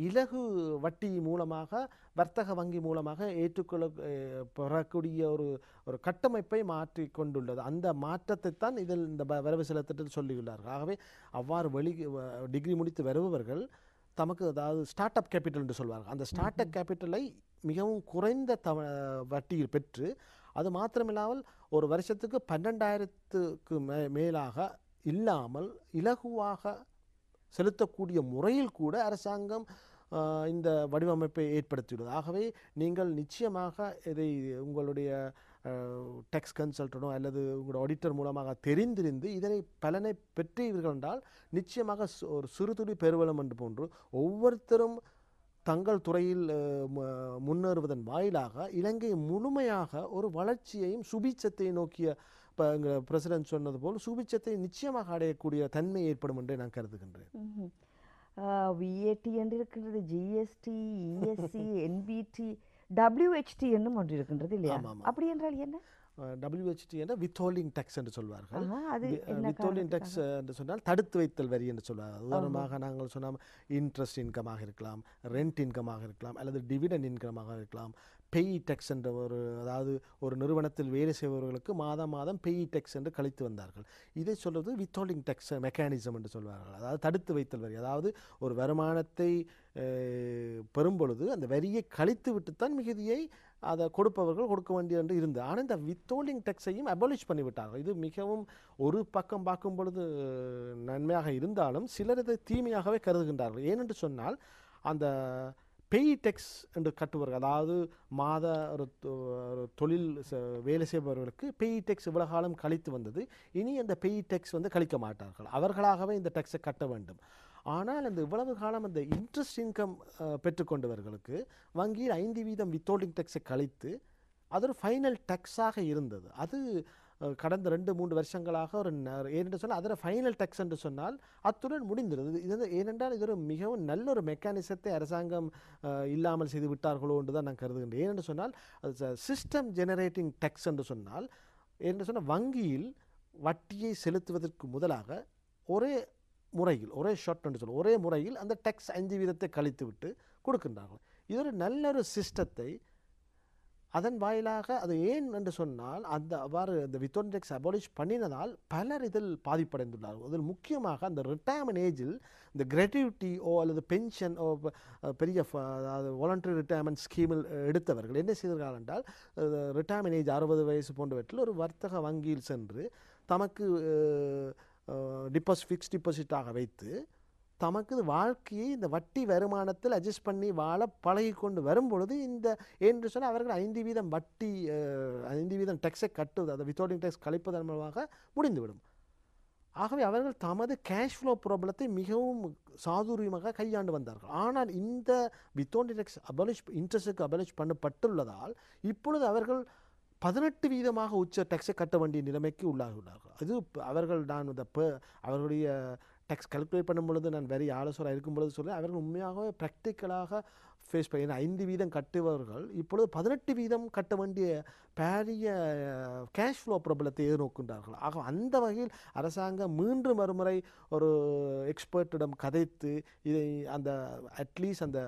இலகு வட்டி மூலமாக, வர்த்தக வங்கி மூலமாக ஏற்றுக்கொள்ள பெறக்கூடிய ஒரு கட்டமைப்பை மாற்றி கொண்டுள்ளது. அந்த மாற்றத்தை தான் இதில் இந்த வரவு செலவு திட்டத்தில் சொல்லியுள்ளார்கள். ஆகவே அவ்வாறு டிகிரி முடித்து வருபவர்கள் தமக்கு, அதாவது ஸ்டார்ட் அப் கேபிட்டல் என்று சொல்வார்கள், அந்த ஸ்டார்ட் அப் கேபிட்டலை மிகவும் குறைந்த வட்டியில் பெற்று, அது மாத்திரமில்லாமல் ஒரு வருஷத்துக்கு 12,000க்கு மேலாக இல்லாமல் இலகுவாக செலுத்தக்கூடிய முறையில் கூட அரசாங்கம் இந்த வடிவமைப்பை ஏற்படுத்தியுள்ளது. ஆகவே நீங்கள் நிச்சயமாக இதை உங்களுடைய டேக்ஸ் கன்சல்டனோ அல்லது உங்களோட ஆடிட்டர் மூலமாக தெரிந்திருந்து இதனை பலனை பெற்றீர்கள் என்றால் நிச்சயமாக ஒரு சிறுதுளி பெருவளம் என்று போன்று ஒவ்வொருத்தரும் தங்கள் துறையில் முன்னேறுவதன் வாயிலாக இலங்கை முழுமையாக ஒரு வளர்ச்சியையும் சுபீட்சத்தை நோக்கிய, இப்போ எங்கள் பிரசிடென்ட் சொன்னது போல் சுபீட்சத்தை நிச்சயமாக அடையக்கூடிய தன்மை ஏற்படும் என்றே நான் கருதுகின்றேன். விஏடி என்று இருக்கின்றது, ஜிஎஸ்டி, இஎஸ்சி, என்பிடி, WHT என்னும் ஒன்று இருக்கின்றது இல்லையா? அப்படி என்றால் என்ன? WHT என்ற வித்ஹோல்டிங் டேக்ஸ் என்று சொல்வார்கள். வித்ஹோல்டிங் டேக்ஸ் என்று சொன்னால் தடுத்து வைத்தல் வரி என்று சொல்வார்கள். உதாரணமாக நாங்கள் சொன்னால் இன்ட்ரெஸ்ட் இன்கமாக இருக்கலாம், ரெண்ட் இன்கமாக இருக்கலாம், அல்லது டிவிடெண்ட் இன்கமாக இருக்கலாம், பெய் டெக்ஸ் என்ற அதாவது ஒரு நிறுவனத்தில் வேலை செய்பவர்களுக்கு மாதம் மாதம் பெய் டெக்ஸ் என்று கழித்து வந்தார்கள். இதை சொல்வது வித்ஹோல்டிங் டெக்ஸ் மெக்கானிசம் என்று சொல்வார்கள். அதாவது தடுத்து வைத்தல் வரி. அதாவது ஒரு வருமானத்தை பெறும் பொழுது அந்த வரியை கழித்து விட்டுத்தான் மிகுதியை அதை கொடுப்பவர்கள் கொடுக்க வேண்டிய என்று இருந்தது. ஆனால் இந்த வித்ஹோல்டிங் டெக்ஸையும் அபாலிஷ் பண்ணிவிட்டார்கள். இது மிகவும் ஒரு பக்கம் பார்க்கும் பொழுது நன்மையாக இருந்தாலும் சிலர் இதை தீமையாகவே கருதுகின்றார்கள். ஏனென்று சொன்னால் அந்த பெய் டெக்ஸ் என்று கட்டுவார்கள். அதாவது மாத ஒரு தொழில் வேலை செய்பவர்களுக்கு பெய் டெக்ஸ் இவ்வளவு காலம் கழித்து வந்தது. இனி அந்த பெய் டெக்ஸ் கழிக்க மாட்டார்கள். அவர்களாகவே இந்த டெக்ஸை கட்ட வேண்டும். ஆனால் அந்த இவ்வளவு காலம் அந்த இன்ட்ரெஸ்ட் இன்கம் பெற்றுக்கொண்டவர்களுக்கு வங்கியில் 5% வித்ஹோல்டிங் டெக்ஸை கழித்து அது ஒரு ஃபைனல் டெக்ஸாக இருந்தது. அது கடந்த 2-3 வருஷங்களாக ஒரு ஏனென்று சொன்னால் அதில் ஃபைனல் டெக்ஸ் என்று சொன்னால் அத்துடன் முடிந்திருந்தது. இது ஏனென்றால் இது ஒரு மிகவும் நல்ல ஒரு மெக்கானிசத்தை அரசாங்கம் இல்லாமல் செய்து விட்டார்களோ என்று தான் நான் கருதுகின்றேன். ஏனென்று சொன்னால் சிஸ்டம் ஜெனரேட்டிங் டெக்ஸ் என்று சொன்னால் ஏனென்று சொன்னால் வங்கியில் வட்டியை செலுத்துவதற்கு முதலாக ஒரே முறையில் ஒரே ஷார்ட் என்று சொல்லுவோம் ஒரே முறையில் அந்த டெக்ஸ் 5% கழித்து விட்டு கொடுக்கின்றார்கள். இது ஒரு நல்ல ஒரு சிஸ்டத்தை அதன் வாயிலாக அது ஏன் என்று சொன்னால் அவ்வாறு அந்த வித்ஹோல்டிங் டெக்ஸ் அபாலிஷ் பண்ணினதால் பலர் இதில் பாதிப்படைந்துள்ளார்கள். அதில் முக்கியமாக அந்த ரிட்டையர்மெண்ட் ஏஜில் இந்த கிராட்யூட்டி அல்லது பென்ஷன் பெரிய அதாவது வாலண்டரி ரிட்டையர்மெண்ட் ஸ்கீமில் எடுத்தவர்கள் என்ன செய்தார்கள் என்றால் ரிட்டையர்மெண்ட் ஏஜ் 60 வயசு போன்றவற்றில் ஒரு வர்த்தக வங்கியில் சென்று தமக்கு ஃபிக்ஸ்ட் டிபாசிட்டாக வைத்து தமக்கு வாழ்க்கையை இந்த வட்டி வருமானத்தில் அட்ஜஸ்ட் பண்ணி வாழ பழகி கொண்டு வரும்பொழுது இந்த என்று சொன்னால் அவர்கள் 5% வட்டி 5% டெக்ஸை கட்டுவது அந்த வித்ஹோல்டிங் டெக்ஸ் கழிப்பதன் மூலமாக முடிந்துவிடும். ஆகவே அவர்கள் தமது கேஷ் ஃப்ளோ ப்ராப்ளத்தை மிகவும் சாதுரியமாக கையாண்டு வந்தார்கள். ஆனால் இந்த வித்ஹோல்டிங் டெக்ஸ் இன்ட்ரெஸ்ட்டுக்கு அபாலிஷ் பண்ணப்பட்டுள்ளதால் இப்பொழுது அவர்கள் 18% உச்ச டெக்ஸை கட்ட வேண்டிய நிலைமைக்கு உள்ளாகியுள்ளார்கள். அது அவர்கள் நான் அவர்களுடைய டெக்ஸ் கால்குலேட் பண்ணும் பொழுது நான் வெரி ஆலோசனை இருக்கும் பொழுது சொல்லி அவர்கள் உண்மையாகவே ப்ராக்டிக்கலாக ஃபேஸ் பண்ணி 5% கட்டுபவர்கள் இப்பொழுது 18% கட்ட வேண்டிய பெரிய கேஷ் ஃப்ளோ ப்ராப்ளத்தை எதிர்நோக்கின்றார்கள். ஆக அந்த வகையில் அரசாங்கம் மீண்டும் மறுமுறை ஒரு எக்ஸ்பர்ட்டிடம் கதைத்து இதை அந்த அட்லீஸ்ட் அந்த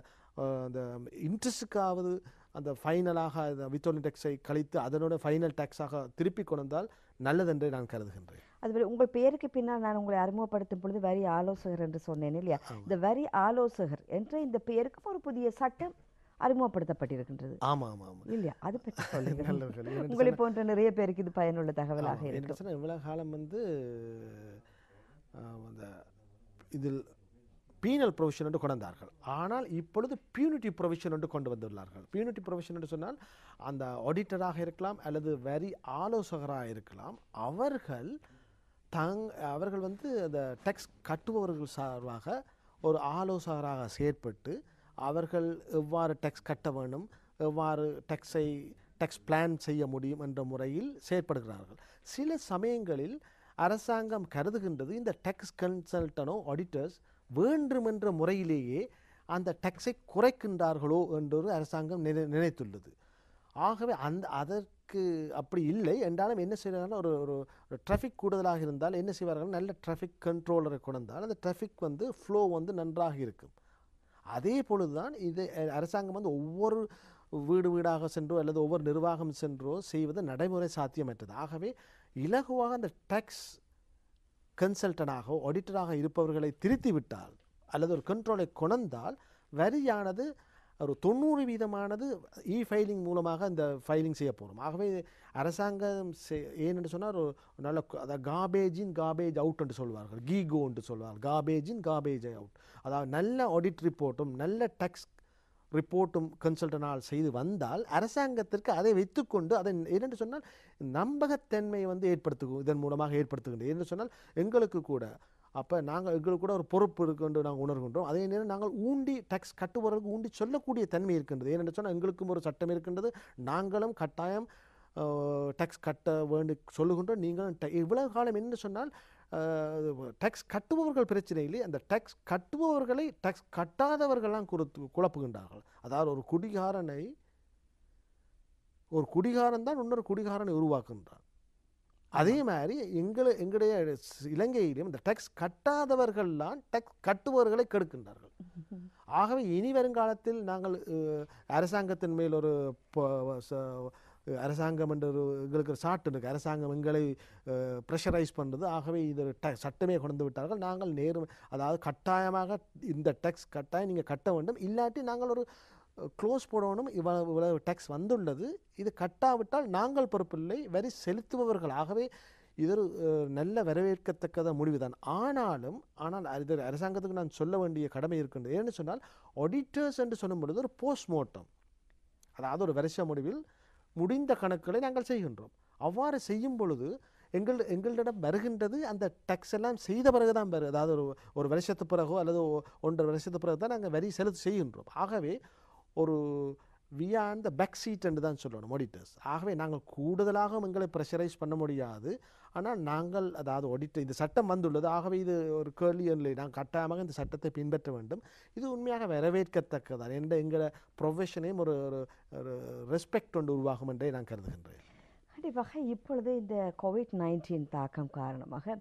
இன்ட்ரெஸ்ட்டுக்காவது அந்த ஃபைனலாக வித்ஹோல்டிங் டெக்ஸை கழித்து அதனோட ஃபைனல் டேக்ஸாக திருப்பி கொண்டால் நல்லதென்று நான் கருதுகின்றேன். அதுவரை உங்கள் பெயருக்கு பின்னால் நான் உங்களை அறிமுகப்படுத்தும் பொழுது வரி ஆலோசகர் என்று சொன்னேன் இல்லையா? இந்த வரி ஆலோசகர் என்ற இந்த பெயருக்கும் ஒரு புதிய சட்டம் அறிமுகப்படுத்தப்பட்டிருக்கின்றது. ஆமாம் ஆமாம் ஆமாம் இல்லையா? அது பற்றி சொல்லுங்கள். உங்களை போன்ற நிறைய பேருக்கு இது பயனுள்ள தகவலாக இருக்கு. இவ்வளவு காலம் அந்த இதில் பீனல் ப்ரொவிஷன் என்று கொண்டார்கள். ஆனால் இப்பொழுது பியூனிட்டி ப்ரொவிஷன் என்று கொண்டு வந்துள்ளார்கள். பியூனிட்டி ப்ரொவிஷன் என்று சொன்னால் அந்த ஆடிட்டராக இருக்கலாம் அல்லது வரி ஆலோசகராக இருக்கலாம். அவர்கள் அந்த டெக்ஸ் கட்டுபவர்கள் சார்பாக ஒரு ஆலோசகராக செயற்பட்டு அவர்கள் எவ்வாறு டெக்ஸ் கட்ட வேண்டும், எவ்வாறு டெக்ஸ் பிளான் செய்ய முடியும் என்ற முறையில் செயற்படுகிறார்கள். சில சமயங்களில் அரசாங்கம் கருதுகின்றது இந்த டெக்ஸ் கன்சல்டனோ ஆடிட்டர்ஸ் வேண்டுமென்ற முறையிலேயே அந்த டெக்ஸை குறைக்கின்றார்களோ என்றொரு அரசாங்கம் நினைத்துள்ளது. ஆகவே அதற்கு அப்படி இல்லை என்றாலும் என்ன செய்வார்கள், ஒரு டிராஃபிக் கூடுதலாக இருந்தால் என்ன செய்வார்கள், நல்ல டிராஃபிக் கண்ட்ரோலரை கொண்டால் அந்த டிராஃபிக் ஃப்ளோ நன்றாக இருக்கும். அதே பொழுதுதான் இது அரசாங்கம் ஒவ்வொரு வீடாக சென்றோ அல்லது ஒவ்வொரு நிர்வாகம் சென்றோ செய்வது நடைமுறை சாத்தியமற்றது. ஆகவே இலகுவாக அந்த டேக்ஸ் கன்சல்டனாக ஆடிட்டராக இருப்பவர்களை திருத்திவிட்டால் அல்லது ஒரு கண்ட்ரோலை கொண்டால் வரியானது ஒரு 90% இ ஃபைலிங் மூலமாக இந்த ஃபைலிங் செய்ய போகிறோம். ஆகவே அரசாங்கம் ஏனென்று சொன்னால் ஒரு நல்ல காபேஜ் அவுட் என்று சொல்வார்கள், கீகோ என்று சொல்வார்கள், காபேஜ் அவுட். அதாவது நல்ல ஆடிட் ரிப்போர்ட்டும் நல்ல டேக்ஸ் ரிப்போர்ட்டும் கன்சல்டனால் செய்து வந்தால் அரசாங்கத்திற்கு அதை வைத்துக்கொண்டு அதை என்னென்று சொன்னால் நம்பகத்தன்மை இதன் மூலமாக ஏற்படுத்துகின்றோம். என்று சொன்னால் எங்களுக்கு கூட அப்போ எங்களுக்கு கூட ஒரு பொறுப்பு இருக்குன்னு நாங்கள் உணர்கின்றோம். அதே நேரம் நாங்கள் டேக்ஸ் கட்டுபவர்களுக்கு ஊண்டி சொல்லக்கூடிய தன்மை இருக்கின்றது. ஏனென்று சொன்னால் எங்களுக்கும் ஒரு சட்டம் இருக்கின்றது, நாங்களும் கட்டாயம் டேக்ஸ் கட்ட வேண்டி சொல்லுகின்றோம். நீங்களும் இவ்வளவு காலம் என்ன சொன்னால் டேக்ஸ் கட்டுபவர்கள் பிரச்சனை இல்லை, அந்த டேக்ஸ் கட்டுபவர்களை டேக்ஸ் கட்டாதவர்கள்லாம் குழப்புகின்றார்கள். அதாவது ஒரு குடிகாரன் தான் இன்னொரு குடிகாரனை உருவாக்குகின்றான். அதே மாதிரி எங்களுடைய இலங்கையிலும் இந்த டேக்ஸ் கட்டாதவர்கள்லாம் டேக்ஸ் கட்டுபவர்களை கெடுக்கின்றார்கள். ஆகவே இனி வருங்காலத்தில் நாங்கள் அரசாங்கத்தின் மேல் ஒரு அரசாங்கம் என்ற ஒரு எங்களுக்கு சாட்டு இருக்குது, அரசாங்கம் எங்களை ப்ரெஷரைஸ் பண்ணுறது. ஆகவே இது சட்டமே கொண்டு விட்டார்கள், நாங்கள் அதாவது கட்டாயமாக இந்த டேக்ஸ் கட்டாயம் நீங்கள் கட்ட வேண்டும், இல்லாட்டி நாங்கள் ஒரு க்ளோஸ் போடணும், இவ்வளவு டேக்ஸ் வந்துள்ளது, இது கட்டாவிட்டால் நாங்கள் பொறுப்பில்லை, வரி செலுத்துபவர்கள். ஆகவே இது ஒரு நல்ல வரவேற்கத்தக்கத முடிவு தான். ஆனால் இது அரசாங்கத்துக்கு நான் சொல்ல வேண்டிய கடமை இருக்கின்றது. ஏன்னு சொன்னால் ஆடிட்டர்ஸ் என்று சொல்லும் பொழுது ஒரு போஸ்ட்மார்ட்டம், அதாவது ஒரு வருஷ முடிவில் முடிந்த கணக்குகளை நாங்கள் செய்கின்றோம். அவ்வாறு செய்யும் பொழுது எங்களிடம் வருகின்றது அந்த டேக்ஸ் எல்லாம் செய்த பிறகு தான் வருது. அதாவது ஒரு வருஷத்து பிறகோ அல்லது 1.5 வருஷத்து பிறகு தான் நாங்கள் வரி செய்கின்றோம். ஆகவே ஒரு அந்த பேக் சீட் என்று தான் சொல்லணும் ஆடிட்டர்ஸ். ஆகவே நாங்கள் கூடுதலாக எங்களை ப்ரெஷரைஸ் பண்ண முடியாது. ஆனால் நாங்கள் அதாவது ஆடிட்டர் இந்த சட்டம் வந்துள்ளது, ஆகவே இது ஒரு கேள்வி இல்லை, நாங்கள் கட்டாயமாக இந்த சட்டத்தை பின்பற்ற வேண்டும். இது உண்மையாக வரவேற்கத்தக்கதான். எங்களோட ப்ரொஃபஷனையும் ஒரு ஒரு ரெஸ்பெக்ட் ஒன்று உருவாகும் என்றே நான் கருதுகின்றேன். கண்டிப்பாக இப்பொழுது இந்த கோவிட்-19 தாக்கம் காரணமாக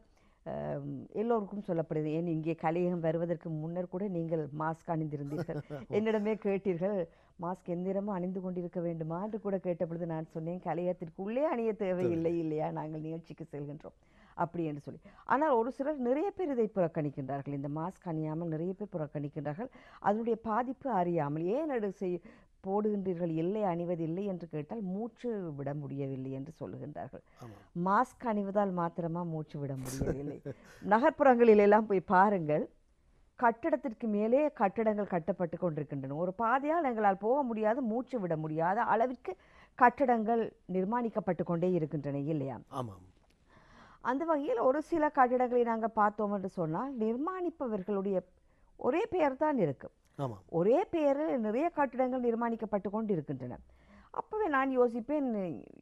எல்லோருக்கும் சொல்லப்படுது. ஏன் இங்கே கலையகம் வருவதற்கு முன்னர் கூட நீங்கள் மாஸ்க் அணிந்திருந்தீர்கள், என்னிடமே கேட்டீர்கள் மாஸ்க் எந்திரமும் அணிந்து கொண்டிருக்க வேண்டுமா என்று கூட கேட்டபொழுது நான் சொன்னேன், கலையகத்திற்குள்ளே அணிய தேவையில்லை இல்லையா, நாங்கள் நிகழ்ச்சிக்கு செல்கின்றோம் அப்படி என்று சொல்லி. ஆனால் ஒரு சிலர் நிறைய பேர் இதை புறக்கணிக்கின்றார்கள், இந்த மாஸ்க் அணியாமல் நிறைய பேர் புறக்கணிக்கின்றார்கள். அதனுடைய பாதிப்பு அறியாமல் ஏன் போடுகின்றீர்கள், இல்லை அணிவதில்லை என்று கேட்டால் மூச்சு விட முடியவில்லை என்று சொல்லுகின்றார்கள். மாஸ்க் அணிவதால் மாத்திரமா மூச்சு விட முடியவில்லை? நகர்ப்புறங்களில் எல்லாம் போய் பாருங்கள், கட்டடத்திற்கு மேலே கட்டடங்கள் கட்டப்பட்டு கொண்டிருக்கின்றன. ஒரு பாதையால் எங்களால் போக முடியாது, மூச்சு விட முடியாத அளவிற்கு கட்டடங்கள் நிர்மாணிக்கப்பட்டு கொண்டே இருக்கின்றன இல்லையா? ஆமாம். அந்த வகையில் ஒரு சில கட்டடங்களை நாங்கள் பார்த்தோம் என்று சொன்னால் நிர்மாணிப்பவர்களுடைய ஒரே பெயர் தான் இருக்கு. ஒரே பெயரில் நிறைய கட்டிடங்கள் நிர்மாணிக்கப்பட்டு கொண்டு இருக்கின்றன. அப்பவே நான் யோசிப்பேன்,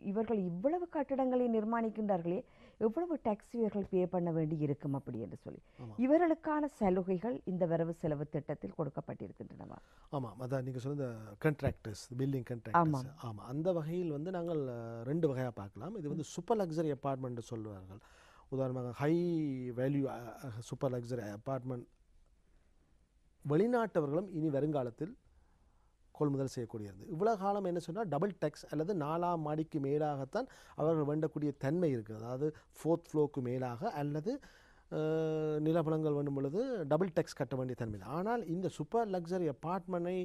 இவர்கள் இவ்வளவு கட்டிடங்களை நிர்மாணிக்கின்றார்களே, எவ்வளவு டாக்ஸ் இவர்கள் பே பண்ண வேண்டி இருக்கும் அப்படி என்று சொல்லி. இவர்களுக்கான சலுகைகள் இந்த வரவு செலவு திட்டத்தில் கொடுக்கப்பட்டிருக்கின்றனவா? ஆமாம், அதான் நீங்கள் சொன்ன கான்ட்ராக்டர்ஸ், பில்டிங் கான்ட்ராக்டர்ஸ். ஆமாம், அந்த வகையில் நாங்கள் 2 வகையாக பார்க்கலாம். இது சூப்பர் லக்ஸரி அப்பார்ட்மெண்ட் சொல்லுவார்கள். உதாரணமாக high value super luxury apartment வெளிநாட்டவர்களும் இனி வருங்காலத்தில் கொள்முதல் செய்யக்கூடியது. இவ்வளவு காலம் என்ன சொன்னால் டபுள் டேக்ஸ் அல்லது 4ஆம் மாடிக்கு மேலாகத்தான் அவர்கள் வேண்டக்கூடிய தன்மை இருக்குது. அதாவது 4th ஃப்ளோருக்கு மேலாக அல்லது நிலப்பலங்கள் வேண்டும் பொழுது டபுள் டேக்ஸ் கட்ட வேண்டிய தன்மை. ஆனால் இந்த சூப்பர் லக்ஸரி அப்பார்ட்மெண்ட்டை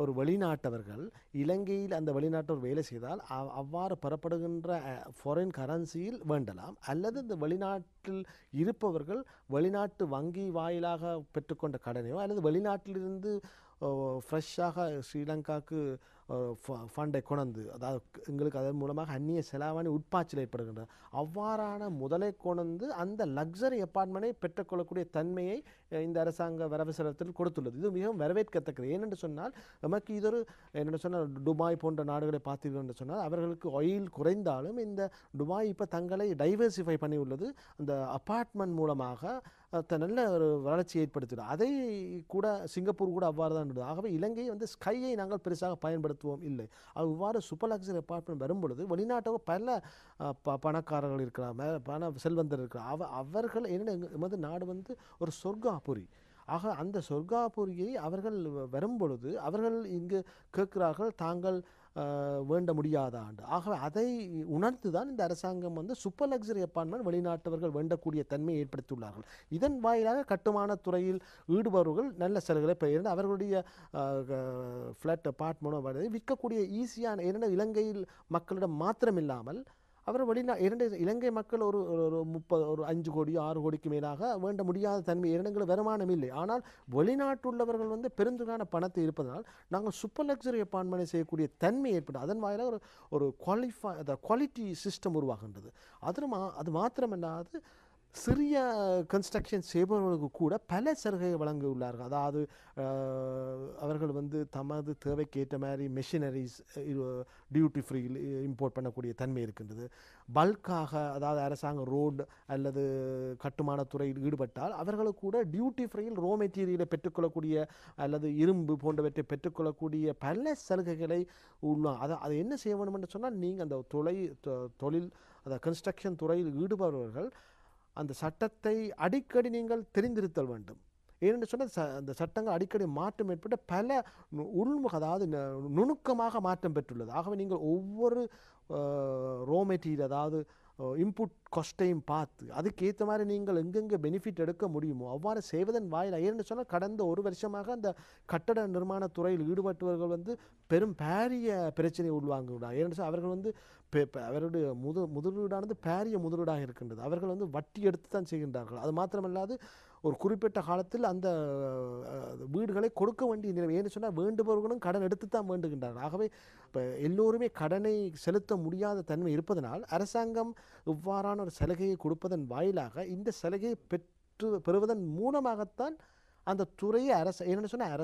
ஒரு வெளிநாட்டவர்கள் இலங்கையில் அந்த வெளிநாட்டவர் வேலை செய்தால் அவ்வாறு பெறப்படுகின்ற ஃபாரின் கரன்சியில் வேண்டலாம், அல்லது இந்த வெளிநாட்டில் இருப்பவர்கள் வெளிநாட்டு வங்கி வாயிலாக பெற்றுக்கொண்ட கடனையோ அல்லது வெளிநாட்டிலிருந்து ஃப்ரெஷ்ஷாக ஸ்ரீலங்காவுக்கு ஃபண்டை கொணந்து, அதாவது எங்களுக்கு அதன் மூலமாக அந்நிய செலாவணி உட்பாய்ச்சல் ஏற்படுகின்ற அவ்வாறான முதலை கொணந்து அந்த லக்ஸரி அப்பார்ட்மெண்ட்டை பெற்றுக்கொள்ளக்கூடிய தன்மையை இந்த அரசாங்க வரவு செலவில் கொடுத்துள்ளது. இது மிகவும் வரவேற்கத்தக்கது. ஏனென்று சொன்னால் நமக்கு இது ஒரு என்னென்னு சொன்னால் துபாய் போன்ற நாடுகளை பார்த்தீர்கள் என்று சொன்னால் அவர்களுக்கு ஆயில் குறைந்தாலும் இந்த துபாய் இப்போ தங்களை டைவர்சிஃபை பண்ணி உள்ளது. அந்த அப்பார்ட்மெண்ட் மூலமாக நல்ல ஒரு வளர்ச்சி ஏற்படுத்திடும். அதை கூட சிங்கப்பூர் கூட அவ்வாறு தான் இருந்தது. ஆகவே இலங்கை ஸ்கையை நாங்கள் பெருசாக பயன்படுத்துவோம் இல்லை. அவ்வாறு சூப்பர் லக்ஸரி அப்பார்ட்மெண்ட் வரும்பொழுது வெளிநாட்டோ பல பணக்காரர்கள் இருக்கிறாங்க, பண செல்வந்தர் இருக்கிறார். அவர்கள் எமது நாடு ஒரு சொர்க்காபுரி. ஆக அந்த சொர்க்காபுரியை அவர்கள் வரும்பொழுது அவர்கள் இங்கு கேட்கிறார்கள், தாங்கள் வேண்ட முடியாத ஆண்டு. ஆகவே அதை உணர்ந்து தான் இந்த அரசாங்கம் சூப்பர் லக்ஸரி அப்பார்ட்மெண்ட் வெளிநாட்டவர்கள் வேண்டக்கூடிய தன்மையை ஏற்படுத்தியுள்ளார்கள். இதன் வாயிலாக கட்டுமான துறையில் ஈடுபவர்கள் நல்ல சலுகைகளை பெறுகின்றனர். அவர்களுடைய ஃப்ளாட் அப்பார்ட்மெண்ட்டோ விற்கக்கூடிய ஈஸியான இலங்கையில் மக்களிடம் மாத்திரமில்லாமல் அவர் இலங்கை மக்கள் ஒரு 5 கோடி 6 கோடிக்கு மேலாக வேண்ட முடியாத தன்மை இரண்டுங்களும் வருமானம் இல்லை. ஆனால் வெளிநாட்டுள்ளவர்கள் பெருந்துகான பணத்தை இருப்பதனால் நாங்கள் சூப்பர் லக்ஸரி அப்பார்ட்மெண்ட் செய்யக்கூடிய தன்மை ஏற்படும். அதன் வாயிலாக ஒரு குவாலிட்டி சிஸ்டம் உருவாகின்றது. அது மாத்திரமல்லாது சிறிய கன்ஸ்ட்ரக்ஷன் செய்பவர்களுக்கு கூட பல சலுகைகள் வழங்கியுள்ளார்கள். அதாவது அவர்கள் தமது தேவைக்கு ஏற்ற மாதிரி மெஷினரிஸ் டியூட்டி ஃப்ரீயில் இம்போர்ட் பண்ணக்கூடிய தன்மை இருக்கின்றது. பல்காக அதாவது அரசாங்க ரோடு அல்லது கட்டுமான துறையில் ஈடுபட்டால் அவர்களுக்கு கூட டியூட்டி ஃப்ரீயில் ரோ மெட்டீரியலை பெற்றுக்கொள்ளக்கூடிய அல்லது இரும்பு போன்றவற்றை பெற்றுக்கொள்ளக்கூடிய பல சலுகைகளை அதை என்ன செய்ய வேண்டும் என்று சொன்னால் நீங்கள் அந்த தொழில் அந்த கன்ஸ்ட்ரக்ஷன் துறையில் ஈடுபவர்கள் அந்த சட்டத்தை அடிக்கடி நீங்கள் தெரிந்திருத்தல் வேண்டும். ஏனென்று சொன்னால் அந்த சட்டங்கள் அடிக்கடி மாற்றம் ஏற்பட்ட பல அதாவது நுணுக்கமாக மாற்றம் பெற்றுள்ளது. ஆகவே நீங்கள் ஒவ்வொரு ரோ மெட்டீரியல் அதாவது இன்புட் காஸ்ட்டையும் பார்த்து அதுக்கு ஏற்ற மாதிரி நீங்கள் எங்கெங்கே பெனிஃபிட் எடுக்க முடியுமோ அவ்வாறு செய்வதன் வாயிலாக ஏன்னு சொன்னால் கடந்த ஒரு வருஷமாக அந்த கட்டட நிர்மாண துறையில் ஈடுபட்டவர்கள் பெரும் பாரிய பிரச்சனையை உள்வாங்குகிறார். ஏன்னு சொன்னால் அவர்கள் அவருடைய முதலீடானது பாரிய முதலீடாக இருக்கின்றது. அவர்கள் வட்டி எடுத்து தான் செய்கின்றார்கள். அது மாத்திரமல்லாது ஒரு குறிப்பிட்ட காலத்தில் அந்த வீடுகளை கொடுக்க வேண்டிய நிலை. ஏன்னு சொன்னால் வேண்டுபவர்களும் கடன் எடுத்து தான் வேண்டுகின்றார்கள். ஆகவே இப்போ எல்லோருமே கடனை செலுத்த முடியாத தன்மை இருப்பதனால் அரசாங்கம் இவ்வாறான ஒரு சலுகையை கொடுப்பதன் வாயிலாக இந்த சலுகையை பெறுவதன் மூலமாகத்தான் அந்த துறையை என்னென்னு சொன்னால்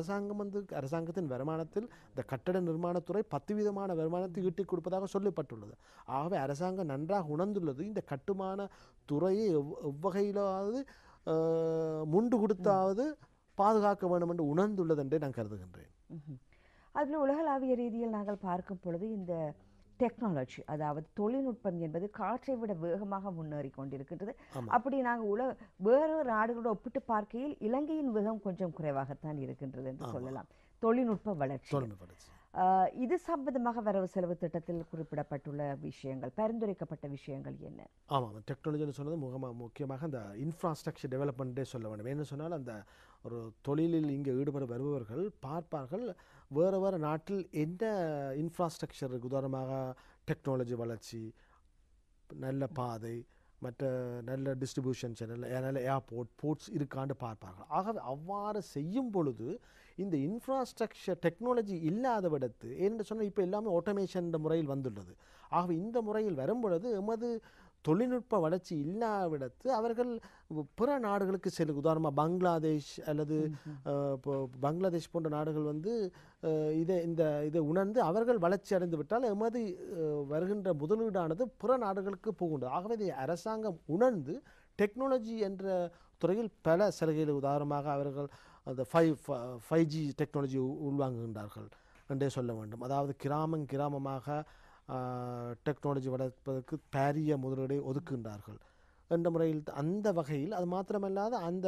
அரசாங்கத்தின் வருமானத்தில் இந்த கட்டட நிர்மாணத்துறை 10% வருமானத்தை ஈட்டி கொடுப்பதாக சொல்லப்பட்டுள்ளது. ஆகவே அரசாங்கம் நன்றாக உணர்ந்துள்ளது இந்த கட்டுமான துறையை எவ்வகையிலாவது முண்டு கொடுத்தாவது பாதுகாக்க வேண்டும் என்று உணர்ந்துள்ளது என்றே நான் கருதுகின்றேன். அதில் உலகளாவிய ரீதியில் நாங்கள் பார்க்கும் பொழுது இந்த டெக்னாலஜி அதாவது தொழில்நுட்பம் என்பது காற்றை விட வேகமாக முன்னேறி கொண்டிருக்கின்றது. அப்படி நாங்கள் வேறு நாடுகளோடு ஒப்பிட்டு பார்க்கையில் இலங்கையின் வேகம் கொஞ்சம் குறைவாகத்தான் இருக்கின்றது என்று சொல்லலாம். தொழில்நுட்ப வளர்ச்சி இது சம்பந்தமாக வரவு செலவு திட்டத்தில் குறிப்பிடப்பட்டுள்ள விஷயங்கள், பரிந்துரைக்கப்பட்ட விஷயங்கள் என்ன? ஆமாம், டெக்னாலஜின்னு சொன்னது முக்கியமாக அந்த இன்ஃப்ராஸ்ட்ரக்சர் டெவலப்மெண்ட்டே சொல்ல வேண்டும். என்ன சொன்னால் அந்த ஒரு தொழிலில் இங்கே ஈடுபட வருபவர்கள் பார்ப்பார்கள் வேறு நாட்டில் என்ன இன்ஃப்ராஸ்ட்ரக்சர் இருக்குது. உதாரணமாக டெக்னாலஜி வளர்ச்சி, நல்ல பாதை, மற்ற நல்ல டிஸ்ட்ரிபியூஷன் சேனல், நல்ல ஏர்போர்ட், போர்ட்ஸ் இருக்காண்டு பார்ப்பார்கள். ஆகவே அவ்வாறு செய்யும் பொழுது இந்த இன்ஃப்ராஸ்ட்ரக்சர் டெக்னாலஜி இல்லாத விடத்து என்று சொன்னால் இப்போ எல்லாமே ஆட்டோமேஷன் முறையில் வந்துள்ளது. ஆகவே இந்த முறையில் வரும்பொழுது எமது தொழில்நுட்ப வளர்ச்சி இல்லாவிடத்து அவர்கள் பிற நாடுகளுக்கு செல்லும். உதாரணமாக பங்களாதேஷ் அல்லது பங்களாதேஷ் போன்ற நாடுகள் இதை உணர்ந்து அவர்கள் வளர்ச்சி அடைந்து விட்டால் எமது வருகின்ற முதலீடானது பிற நாடுகளுக்கு போகின்றது. ஆகவே இதை அரசாங்கம் உணர்ந்து டெக்னாலஜி என்ற துறையில் பல சலுகைகள், உதாரணமாக அவர்கள் அந்த 5G டெக்னாலஜி உள்வாங்குகின்றார்கள் என்றே சொல்ல வேண்டும். அதாவது கிராமமாக டெக்னாலஜி வளர்ப்பதற்கு பாரிய முதலீடை ஒதுக்குகின்றார்கள் என்ற முறையில். அந்த வகையில் அது மாத்திரமல்லாத அந்த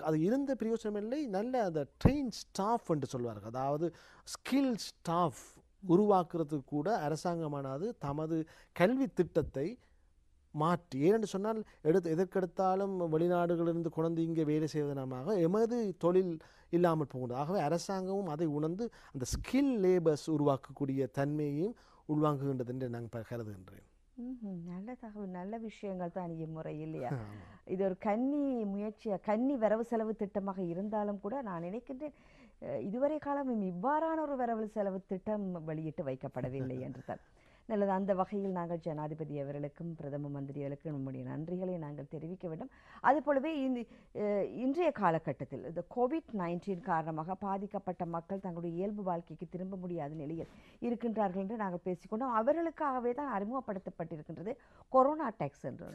அது இருந்த பிரயோசனமில்லை, நல்ல அந்த ட்ரெயின் ஸ்டாஃப் என்று சொல்வார்கள். அதாவது ஸ்கில் ஸ்டாஃப் உருவாக்குறதுக்கு கூட அரசாங்கமானது தமது கல்வி திட்டத்தை மாற்றி, ஏனென்று சொன்னால் எதற்கெடுத்தாலும் வெளிநாடுகளிலிருந்து கொண்டு இங்கே வேலை செய்வதனமாக எமது தொழில் இல்லாமல் போகின்றது. ஆகவே அரசாங்கமும் அதை உணர்ந்து அந்த ஸ்கில் லேபர்ஸ் உருவாக்கக்கூடிய தன்மையையும் உள்வாங்குகின்றது என்று நான் கருதுகின்றேன். நல்ல தகவல், நல்ல விஷயங்கள் தான் இம்முறை இல்லையா? இது ஒரு கன்னி வரவு செலவு திட்டமாக இருந்தாலும் கூட நான் நினைக்கின்றேன் இதுவரை காலம் இவ்வாறான ஒரு வரவு செலவு திட்டம் வெளியிட்டு வைக்கப்படவில்லை என்று தான். நல்லது. அந்த வகையில் நாங்கள் ஜனாதிபதி அவர்களுக்கும் பிரதம மந்திரிகளுக்கும் நம்முடைய நன்றிகளை நாங்கள் தெரிவிக்க வேண்டும். அதுபோலவே இன்றைய காலகட்டத்தில் இந்த COVID-19 காரணமாக பாதிக்கப்பட்ட மக்கள் தங்களுடைய இயல்பு வாழ்க்கைக்கு திரும்ப முடியாத நிலையில் இருக்கின்றார்கள் என்று நாங்கள் பேசிக்கொண்டோம். அவர்களுக்காகவே தான் அறிமுகப்படுத்தப்பட்டிருக்கின்றது கொரோனா டேக்ஸ் என்று,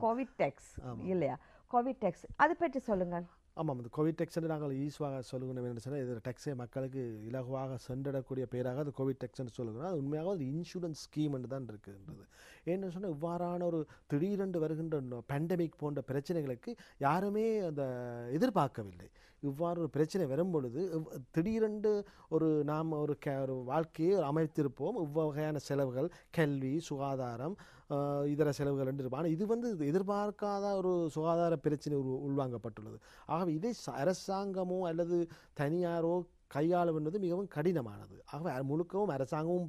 கோவிட் டேக்ஸ் இல்லையா? கோவிட் டேக்ஸ் அது பற்றி சொல்லுங்கள். ஆமாம், இந்த கோவிட் டேக்ஸ் என்று நாங்கள் ஈஸியாக சொல்லணும் என்று சொன்னால் இது டேக்ஸை மக்களுக்கு இலகுவாக சென்றடக்கூடிய பேராக அது கோவிட் டேக்ஸ் என்று சொல்லுகிறோம். அது உண்மையாக ஒரு இன்சூரன்ஸ் ஸ்கீம் என்று தான் இருக்குன்றது. ஏன்னு சொன்னால் இவ்வாறான ஒரு திடீரென்று வருகின்ற பேண்டமிக் போன்ற பிரச்சனைகளுக்கு யாருமே அந்த எதிர்பார்க்கவில்லை. இவ்வாறு ஒரு பிரச்சனை வரும்பொழுது திடீரென்று நாம் ஒரு வாழ்க்கையை அமைத்திருப்போம். இவ்வகையான செலவுகள், கல்வி, சுகாதாரம், இதர செலவுகள் என்று இருப்பாங்க. இது எதிர்பார்க்காத ஒரு சுகாதார பிரச்சனை உள்வாங்கப்பட்டுள்ளது. ஆகவே இதை அரசாங்கமோ அல்லது தனியாரோ கையாளுவது மிகவும் கடினமானது. ஆகவே முழுக்கவும் அரசாங்கமும்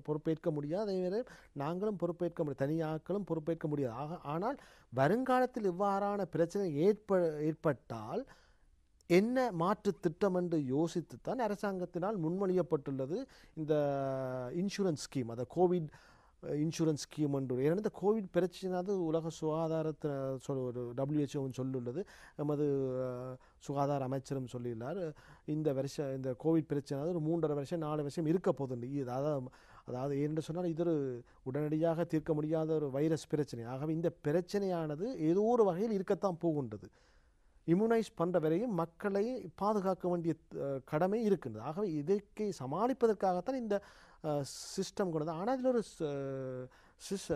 பொறுப்பேற்க முடியாது, அதே நேரம் நாங்களும் பொறுப்பேற்க முடியாது, தனியாக்களும் பொறுப்பேற்க முடியாது. ஆனால் வருங்காலத்தில் இவ்வாறான பிரச்சனை ஏற்பட்டால் என்ன மாற்று திட்டம் என்று யோசித்துத்தான் அரசாங்கத்தினால் முன்மொழியப்பட்டுள்ளது இந்த இன்சூரன்ஸ் ஸ்கீம், அந்த கோவிட் இன்சூரன்ஸ் ஸ்கீம் என்று. ஏன்னா இந்த கோவிட் பிரச்சனை உலக சுகாதாரத்தை WHO சொல்லுள்ளது, நமது சுகாதார அமைச்சரும் சொல்லியுள்ளார். இந்த கோவிட் பிரச்சனை ஒரு 3.5 வருஷம் 4 வருஷம் இருக்க போகுது. அதாவது ஏன்னு சொன்னால் இது ஒரு உடனடியாக தீர்க்க முடியாத ஒரு வைரஸ் பிரச்சனை. ஆகவே இந்த பிரச்சனையானது ஏதோ ஒரு வகையில் இருக்கத்தான் போகின்றது. இம்யூனைஸ் பண்ணுற வரையும் மக்களை பாதுகாக்க வேண்டிய கடமை இருக்கின்றது. ஆகவே இதற்கு சமாளிப்பதற்காகத்தான் இந்த சிஸ்டம் கொண்டது. ஆனால் இதில்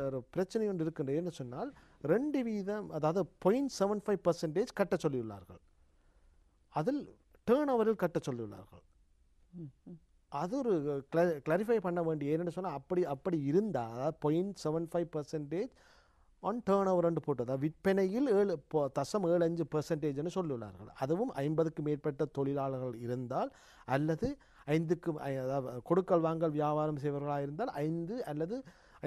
ஒரு பிரச்சனை ஒன்று இருக்கின்றது. என்ன சொன்னால் 2%, அதாவது 0.75% கட்ட சொல்லியுள்ளார்கள். அதில் டேர்ன் ஓவரில் கட்ட சொல்லுகிறார்கள். அது ஒரு கிளாரிஃபை பண்ண வேண்டிய ஏன்னு சொன்னால் அப்படி இருந்தால் அதாவது 0.75% ஆன் டேர்ன் ஓவர் போட்டு அதாவது விற்பனையில் 7.75% சொல்லுகிறார்கள். அதுவும் 50க்கு மேற்பட்ட தொழிலாளர்கள் இருந்தால் அல்லது 5க்கு அதாவது கொடுக்கல் வாங்கல் வியாபாரம் செய்பவர்களாக இருந்தால் 5 அல்லது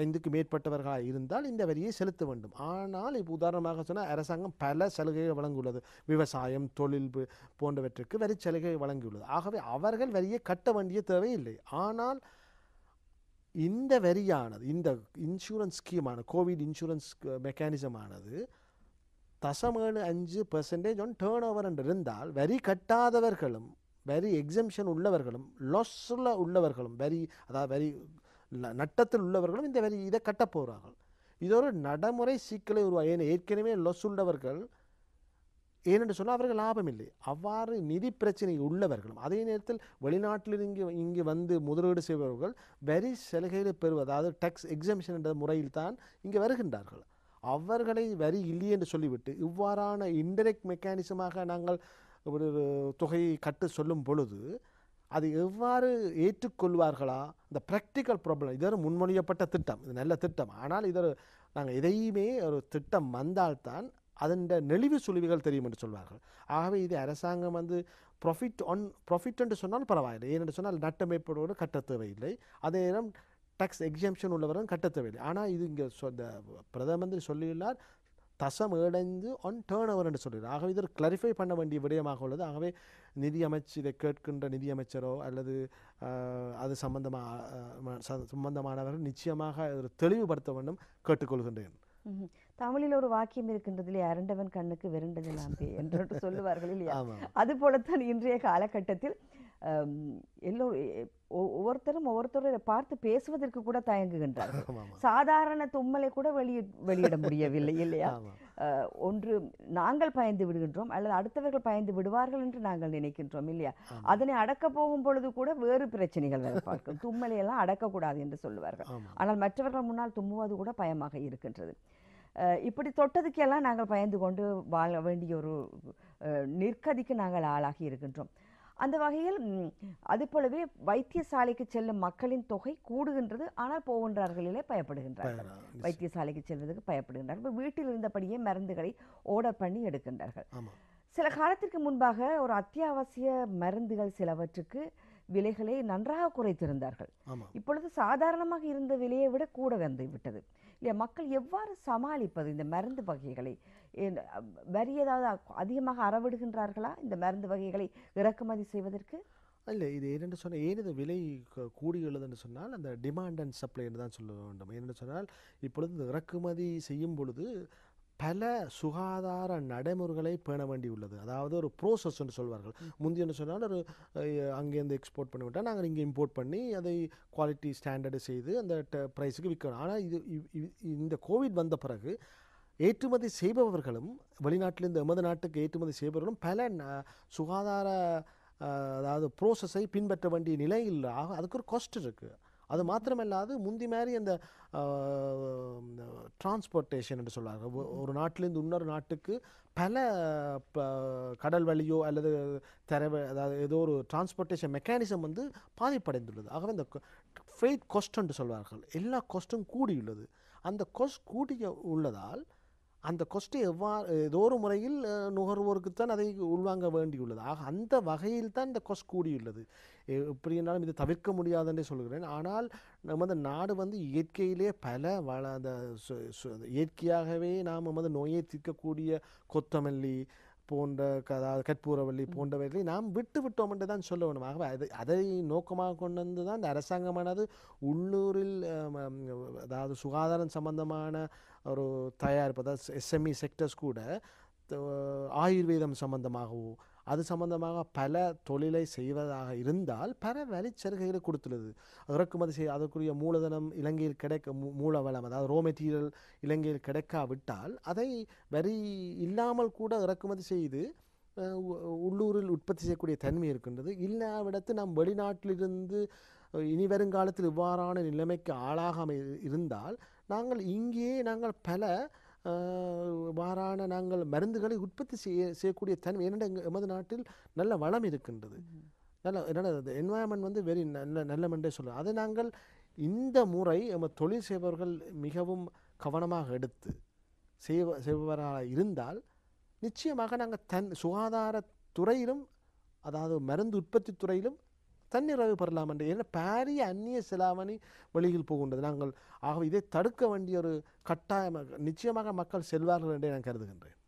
5க்கு மேற்பட்டவர்களாக இருந்தால் இந்த வரியை செலுத்த வேண்டும். ஆனால் இப்போ உதாரணமாக சொன்னால் அரசாங்கம் பல சலுகைகள் வழங்கியுள்ளது. விவசாயம், தொழில் போன்றவற்றுக்கு வரி சலுகை வழங்கியுள்ளது. ஆகவே அவர்கள் வரியை கட்ட வேண்டிய தேவையில்லை. ஆனால் இந்த வரியானது இந்த இன்சூரன்ஸ் ஸ்கீமான கோவிட் இன்சூரன்ஸ் மெக்கானிசமானது 0.75% ஆன் டேர்ன் ஓவர் என்று இருந்தால் வரி கட்டாதவர்களும் வரி எக்ஸம்ஷன் உள்ளவர்களும் லாஸில் உள்ளவர்களும் வரி நட்டத்தில் உள்ளவர்களும் இந்த வரி இதை கட்ட போகிறார்கள். இது ஒரு நடைமுறை சிக்கலை உருவாக ஏற்கனவே லாஸ் உள்ளவர்கள் ஏனென்று சொன்னால் அவர்கள் லாபம் இல்லை. அவ்வாறு நிதி பிரச்சனை உள்ளவர்களும் அதே நேரத்தில் வெளிநாட்டில் இங்கு வந்து முதலீடு செய்பவர்கள் வரி சலுகைகளை பெறுவது அதாவது டேக்ஸ் எக்ஸம்ஷன் என்ற முறையில் தான் இங்கே வருகின்றார்கள். அவர்களை வரி இல்லை என்று சொல்லிவிட்டு இவ்வாறான இன்டைரக்ட் மெக்கானிசமாக நாங்கள் ஒரு தொகையை கட்டு சொல்லும் பொழுது அது எவ்வாறு ஏற்றுக்கொள்வார்களா? இந்த ப்ராக்டிக்கல் ப்ராப்ளம். இது ஒரு முன்மொழியப்பட்ட திட்டம், இது நல்ல திட்டம். ஆனால் இது நாங்கள் எதையுமே ஒரு திட்டம் வந்தால்தான் அதன் நெளிவு சுழிவுகள் தெரியும் என்று சொல்வார்கள். ஆகவே இது அரசாங்கம் வந்து ப்ராஃபிட் என்று சொன்னால் பரவாயில்லை. ஏனென்று சொன்னால் நட்டம் ஏற்படுவோடு கட்ட தேவையில்லை. அதே நேரம் டேக்ஸ் எக்ஸம்ஷன் உள்ளவரும் கட்ட தேவையில்லை. ஆனால் இது இங்கே பிரதம மந்திரி சொல்லியுள்ளார் 0.75 ஆன் டேர்ன் ஓவர் என்று சொல்கிறார். ஆகவே இது கிளாரிஃபை பண்ண வேண்டிய விடயமாக உள்ளது. ஆகவே இதை கேட்கின்ற நிதியமைச்சரோ அல்லது அது சம்பந்தமானவர்கள் நிச்சயமாக ஒரு தெளிவுபடுத்த வேண்டும் கேட்டுக்கொள்கின்றேன். தமிழில் ஒரு வாக்கியம் இருக்கின்றதிலே அரண்டவன் கண்ணுக்கு வெருண்டதெல்லாம் என்று சொல்லுவார்கள் இல்லையா? அது போலத்தான் இன்றைய காலகட்டத்தில் ஒவ்வொருத்தரை பார்த்து பேசுவதற்கு கூட தயங்குகின்றார்கள். சாதாரண தும்மலை கூட வெளியிட முடியவில்லை இல்லையா? ஒன்று நாங்கள் பயந்து விடுகின்றோம் அல்லது அடுத்தவர்கள் பயந்து விடுவார்கள் என்று நாங்கள் நினைக்கின்றோம் இல்லையா? அதனை அடக்க போகும் பொழுது கூட வேறு பிரச்சனைகள் வர பார்க்கும். தும்மலை எல்லாம் அடக்கக்கூடாது என்று சொல்லுவார்கள். ஆனால் மற்றவர்கள் முன்னால் தும்முவது கூட பயமாக இருக்கின்றது. இப்படி தொட்டதுக்கெல்லாம் நாங்கள் பயந்து கொண்டு வாழ வேண்டிய ஒரு நிற்கதிக்கு நாங்கள் ஆளாகி இருக்கின்றோம். அந்த வகையில் அது போலவே வைத்தியசாலைக்கு செல்லும் மக்களின் தொகை கூடுகின்றது. ஆனால் போகின்றார்களிலே பயப்படுகின்றார்கள். வைத்தியசாலைக்கு செல்வதற்கு பயப்படுகின்றார்கள். வீட்டில் இருந்தபடியே மருந்துகளை ஆர்டர் பண்ணி எடுக்கின்றார்கள். சில காலத்திற்கு முன்பாக ஒரு அத்தியாவசிய மருந்துகள் சிலவற்றுக்கு விலைகளை நன்றாக குறைத்திருந்தார்கள். இப்பொழுது சாதாரணமாக இருந்த விலையை விட கூட வந்து விட்டது இல்லையா? மக்கள் எவ்வாறு சமாளிப்பது இந்த மருந்து வகைகளை? வரி ஏதாவது அதிகமாக அறவிடுகின்றார்களா இந்த மருந்து வகைகளை இறக்குமதி செய்வதற்கு? இல்லை, இது ஏனென்று சொன்னால் இது விலை கூடியுள்ளதுன்னு சொன்னால் அந்த டிமாண்ட் அண்ட் சப்ளை என்று தான் சொல்ல வேண்டும். ஏனென்று சொன்னால் இப்பொழுது இந்த இறக்குமதி செய்யும் பொழுது பல சுகாதார நடைமுறைகளை பேண வேண்டியுள்ளது. அதாவது ஒரு ப்ரோசஸ் என்று சொல்வார்கள். முந்தியன்னு சொன்னால் ஒரு அங்கேருந்து எக்ஸ்போர்ட் பண்ணிவிட்டால் நாங்கள் இங்கே இம்போர்ட் பண்ணி அதை குவாலிட்டி ஸ்டாண்டர்டு செய்து அந்த ப்ரைஸுக்கு விற்கணும். ஆனால் இந்த கோவிட் வந்த பிறகு ஏற்றுமதி செய்பவர்களும் வெளிநாட்டிலிருந்து எமது நாட்டுக்கு ஏற்றுமதி செய்பவர்களும் பல சுகாதார அதாவது ப்ரோசஸை பின்பற்ற வேண்டிய நிலையில் அதுக்கு ஒரு காஸ்ட் இருக்குது. அது மாத்திரமல்லாது முந்தி மாதிரி அந்த டிரான்ஸ்போர்ட்டேஷன் என்று சொல்வாங்க. ஒரு நாட்டிலேருந்து இன்னொரு நாட்டுக்கு பல கடல் வழியோ அல்லது அதாவது ஏதோ ஒரு டிரான்ஸ்போர்ட்டேஷன் மெக்கானிசம் வந்து பாதிப்படைந்துள்ளது. ஆகவே இந்த ஃப்ரைட் காஸ்ட் என்று சொல்வார்கள். எல்லா காஸ்ட்டும் கூடியுள்ளது. அந்த காஸ்ட் கூடிய உள்ளதால் அந்த கொஸ்ட்டை ஏதோ ஒரு முறையில் நுகர்வோருக்குத்தான் அதை உள்வாங்க வேண்டியுள்ளது. ஆக அந்த வகையில் தான் இந்த கொஸ்ட் கூடியுள்ளது. எப்படி என்றாலும் இது தவிர்க்க முடியாதுன்றே சொல்கிறேன். ஆனால் நமது நாடு வந்து இயற்கையிலே பல அந்த இயற்கையாகவே நாம் நமது நோயை தீர்க்கக்கூடிய கொத்தமல்லி போன்ற அதாவது கற்பூரவள்ளி போன்றவர்களை நாம் விட்டோம் என்று தான் சொல்ல வேணும். ஆகவே அதை நோக்கமாக கொண்டு வந்து தான் இந்த அரசாங்கமானது உள்ளூரில் அதாவது சுகாதாரம் சம்பந்தமான ஒரு தயாரிப்பு அதாவது எஸ்எம்இ செக்டர்ஸ் கூட ஆயுர்வேதம் சம்பந்தமாகவோ அது சம்பந்தமாக பல தொழிலை செய்வதாக இருந்தால் பல வரிச்சலுகைகளை கொடுத்துள்ளது. இறக்குமதி செய்ய அதற்குரிய மூலதனம் இலங்கையில் கிடைக்க மூலவளம் அதாவது ரோ மெட்டீரியல் இலங்கையில் கிடைக்காவிட்டால் அதை வரி இல்லாமல் கூட இறக்குமதி செய்து உள்ளூரில் உற்பத்தி செய்யக்கூடிய தன்மை இருக்கின்றது. இல்லாவிடத்து நாம் வெளிநாட்டிலிருந்து இனி வருங்காலத்தில் இவ்வாறான நிலைமைக்கு ஆளாகாமல் இருந்தால் நாங்கள் இங்கேயே பல வாரான நாங்கள் மருந்துகளை உற்பத்தி செய்யக்கூடிய தன்மை என்னென்ன எமது நாட்டில் நல்ல வளம் இருக்கின்றது. நல்ல என்னென்ன என்வாயன்மெண்ட் வந்து வெரி நல்ல மண்டே சொல்லுவோம். அதை நாங்கள் இந்த முறை எமது தொழில் செய்பவர்கள் மிகவும் கவனமாக எடுத்து செய்பவராக இருந்தால் நிச்சயமாக நாங்கள் சுகாதாரத்துறையிலும் அதாவது மருந்து உற்பத்தி துறையிலும் தன்னிறைவு பெறலாம் என்று. ஏன்னா பாரிய அந்நிய செலாவணி வெளியில் போகின்றது. நாங்கள் ஆகவே இதை தடுக்க வேண்டிய ஒரு கட்டாயமாக நிச்சயமாக மக்கள் செல்வார்கள் என்றே நான் கருதுகின்றேன்.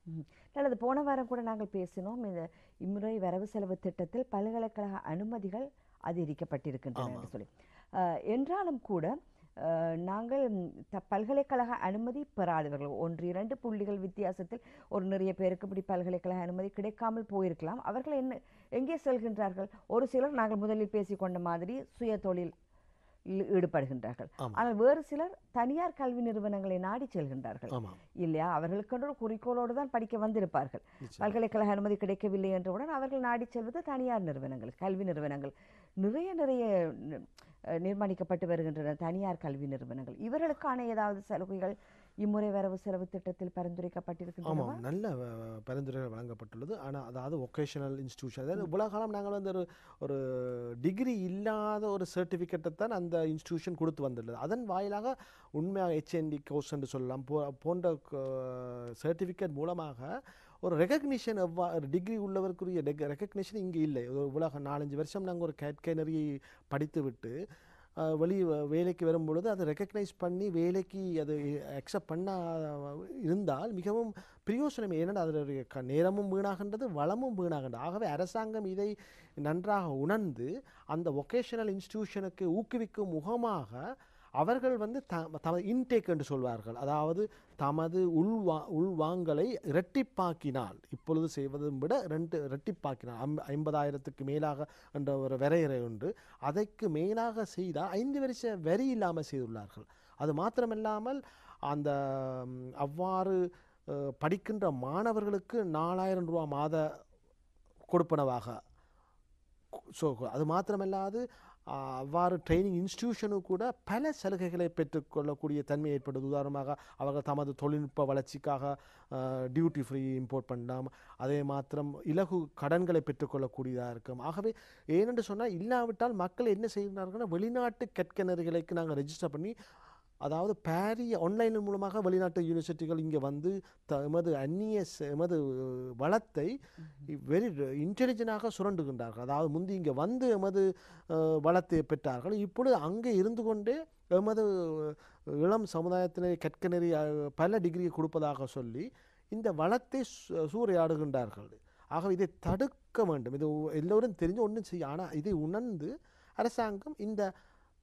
நல்லது. போன வாரம் கூட நாங்கள் பேசினோம், இந்த இம்முறை வரவு செலவு திட்டத்தில் பல்கலைக்கழக அனுமதிகள் அதிகரிக்கப்பட்டிருக்கின்றன என்று சொல்லி. என்றாலும் கூட நாங்கள் பல்கலைக்கழக அனுமதி பெறாதவர்கள் 1-2 புள்ளிகள் வித்தியாசத்தில் ஒரு நிறைய பேருக்கு இப்படி பல்கலைக்கழக அனுமதி கிடைக்காமல் போயிருக்கலாம். அவர்கள் எங்கே செல்கின்றார்கள்? ஒரு சிலர் நாங்கள் முதலில் பேசிக்கொண்ட மாதிரி சுய தொழில் ஈடுபடுகின்றார்கள். ஆனால் வேறு சிலர் தனியார் கல்வி நிறுவனங்களை நாடி செல்கின்றார்கள் இல்லையா? அவர்களுக்கென்று ஒரு குறிக்கோளோடு தான் படிக்க வந்திருப்பார்கள். பல்கலைக்கழக அனுமதி கிடைக்கவில்லை என்றவுடன் அவர்கள் நாடி செல்வது தனியார் நிறுவனங்கள், கல்வி நிறுவனங்கள். நிறைய நிர்மாணிக்கப்பட்டு வருகின்றன தனியார் கல்வி நிறுவனங்கள். இவர்களுக்கான ஏதாவது சலுகைகள் இம்முறை வரவு செலவு திட்டத்தில் பரிந்துரைக்கப்பட்டிருக்கின்றன? நல்ல பரிந்துரைகள் வழங்கப்பட்டுள்ளது. ஆனால் அதாவது வொகேஷனல் இன்ஸ்டிடியூஷன், அதாவது இவ்வளவு காலம் நாங்கள் வந்து ஒரு டிகிரி இல்லாத ஒரு சர்டிஃபிகேட்டை தான் அந்த இன்ஸ்டிடியூஷன் கொடுத்து வந்துள்ளது. அதன் வாயிலாக உண்மையாக HND கோர்ஸ் என்று சொல்லலாம் போன்ற சர்டிஃபிகேட் மூலமாக ஒரு ரெகக்னிஷன், ஒரு டிகிரி உள்ளவருக்குரிய ரெகக்னிஷன் இங்கே இல்லை. உலக 4-5 வருஷம் நாங்கள் ஒரு கேட்கனரி படித்து விட்டு வேலைக்கு வரும்பொழுது அதை ரெக்கக்னைஸ் பண்ணி வேலைக்கு அது அக்செப்ட் பண்ண இருந்தால் மிகவும் பிரயோசனம். ஏன்னா அதனுடைய நேரமும் வீணாகின்றது, வளமும் வீணாகின்றது. ஆகவே அரசாங்கம் இதை நன்றாக உணர்ந்து அந்த வொகேஷனல் இன்ஸ்டிடியூஷனுக்கு ஊக்குவிக்கும் முகமாக அவர்கள் வந்து தமது இன்டேக் என்று சொல்வார்கள், அதாவது தமது உள்வாங்கலை இரட்டிப்பாக்கினால், இப்பொழுது செய்வதும் விட 2 இரட்டிப்பாக்கினால் 50,000க்கு மேலாக என்ற ஒரு வரையறை உண்டு. அதற்கு மேலாக செய்தால் 5 வருஷ வரி இல்லாமல் செய்துள்ளார்கள். அது மாத்திரமில்லாமல் அந்த அவ்வாறு படிக்கின்ற மாணவர்களுக்கு 4,000 ரூபா மாத கொடுப்பனவாக. அது மாத்திரமல்லாது அவ்வாறு ட்ரைனிங் இன்ஸ்டிடியூஷனும் கூட பல சலுகைகளை பெற்றுக்கொள்ளக்கூடிய தன்மை ஏற்படுது. உதாரணமாக அவர்கள் தமது தொழில்நுட்ப வளர்ச்சிக்காக டியூட்டி ஃப்ரீ இம்போர்ட் பண்ணலாம். அதே மாத்திரம் இலகு கடன்களை பெற்றுக்கொள்ளக்கூடியதாக இருக்கும். ஆகவே ஏனென்று சொன்னால் இல்லாவிட்டால் மக்கள் என்ன செய்கிறார்கள்னா வெளிநாட்டு கற்கனரிகளுக்கு நாங்கள் ரெஜிஸ்டர் பண்ணி, அதாவது பாரிய ஆன்லைன் மூலமாக வெளிநாட்டு யூனிவர்சிட்டிகள் இங்கே வந்து எமது வளத்தை வெரி இன்டெலிஜென்டாக சுரண்டுகின்றார்கள். அதாவது முந்தி இங்கே வந்து எமது வளத்தை பெற்றார்கள். இப்பொழுது அங்கே இருந்து கொண்டே எமது இளம் சமுதாயத்தினை கற்கனரி பல டிகிரி கொடுப்பதாக சொல்லி இந்த வளத்தை சூறையாடுகின்றார்கள். ஆகவே இதை தடுக்க வேண்டும். இது எல்லோரும் தெரிஞ்சு ஒன்றும் செய்ய. ஆனால் இதை உணர்ந்து அரசாங்கம் இந்த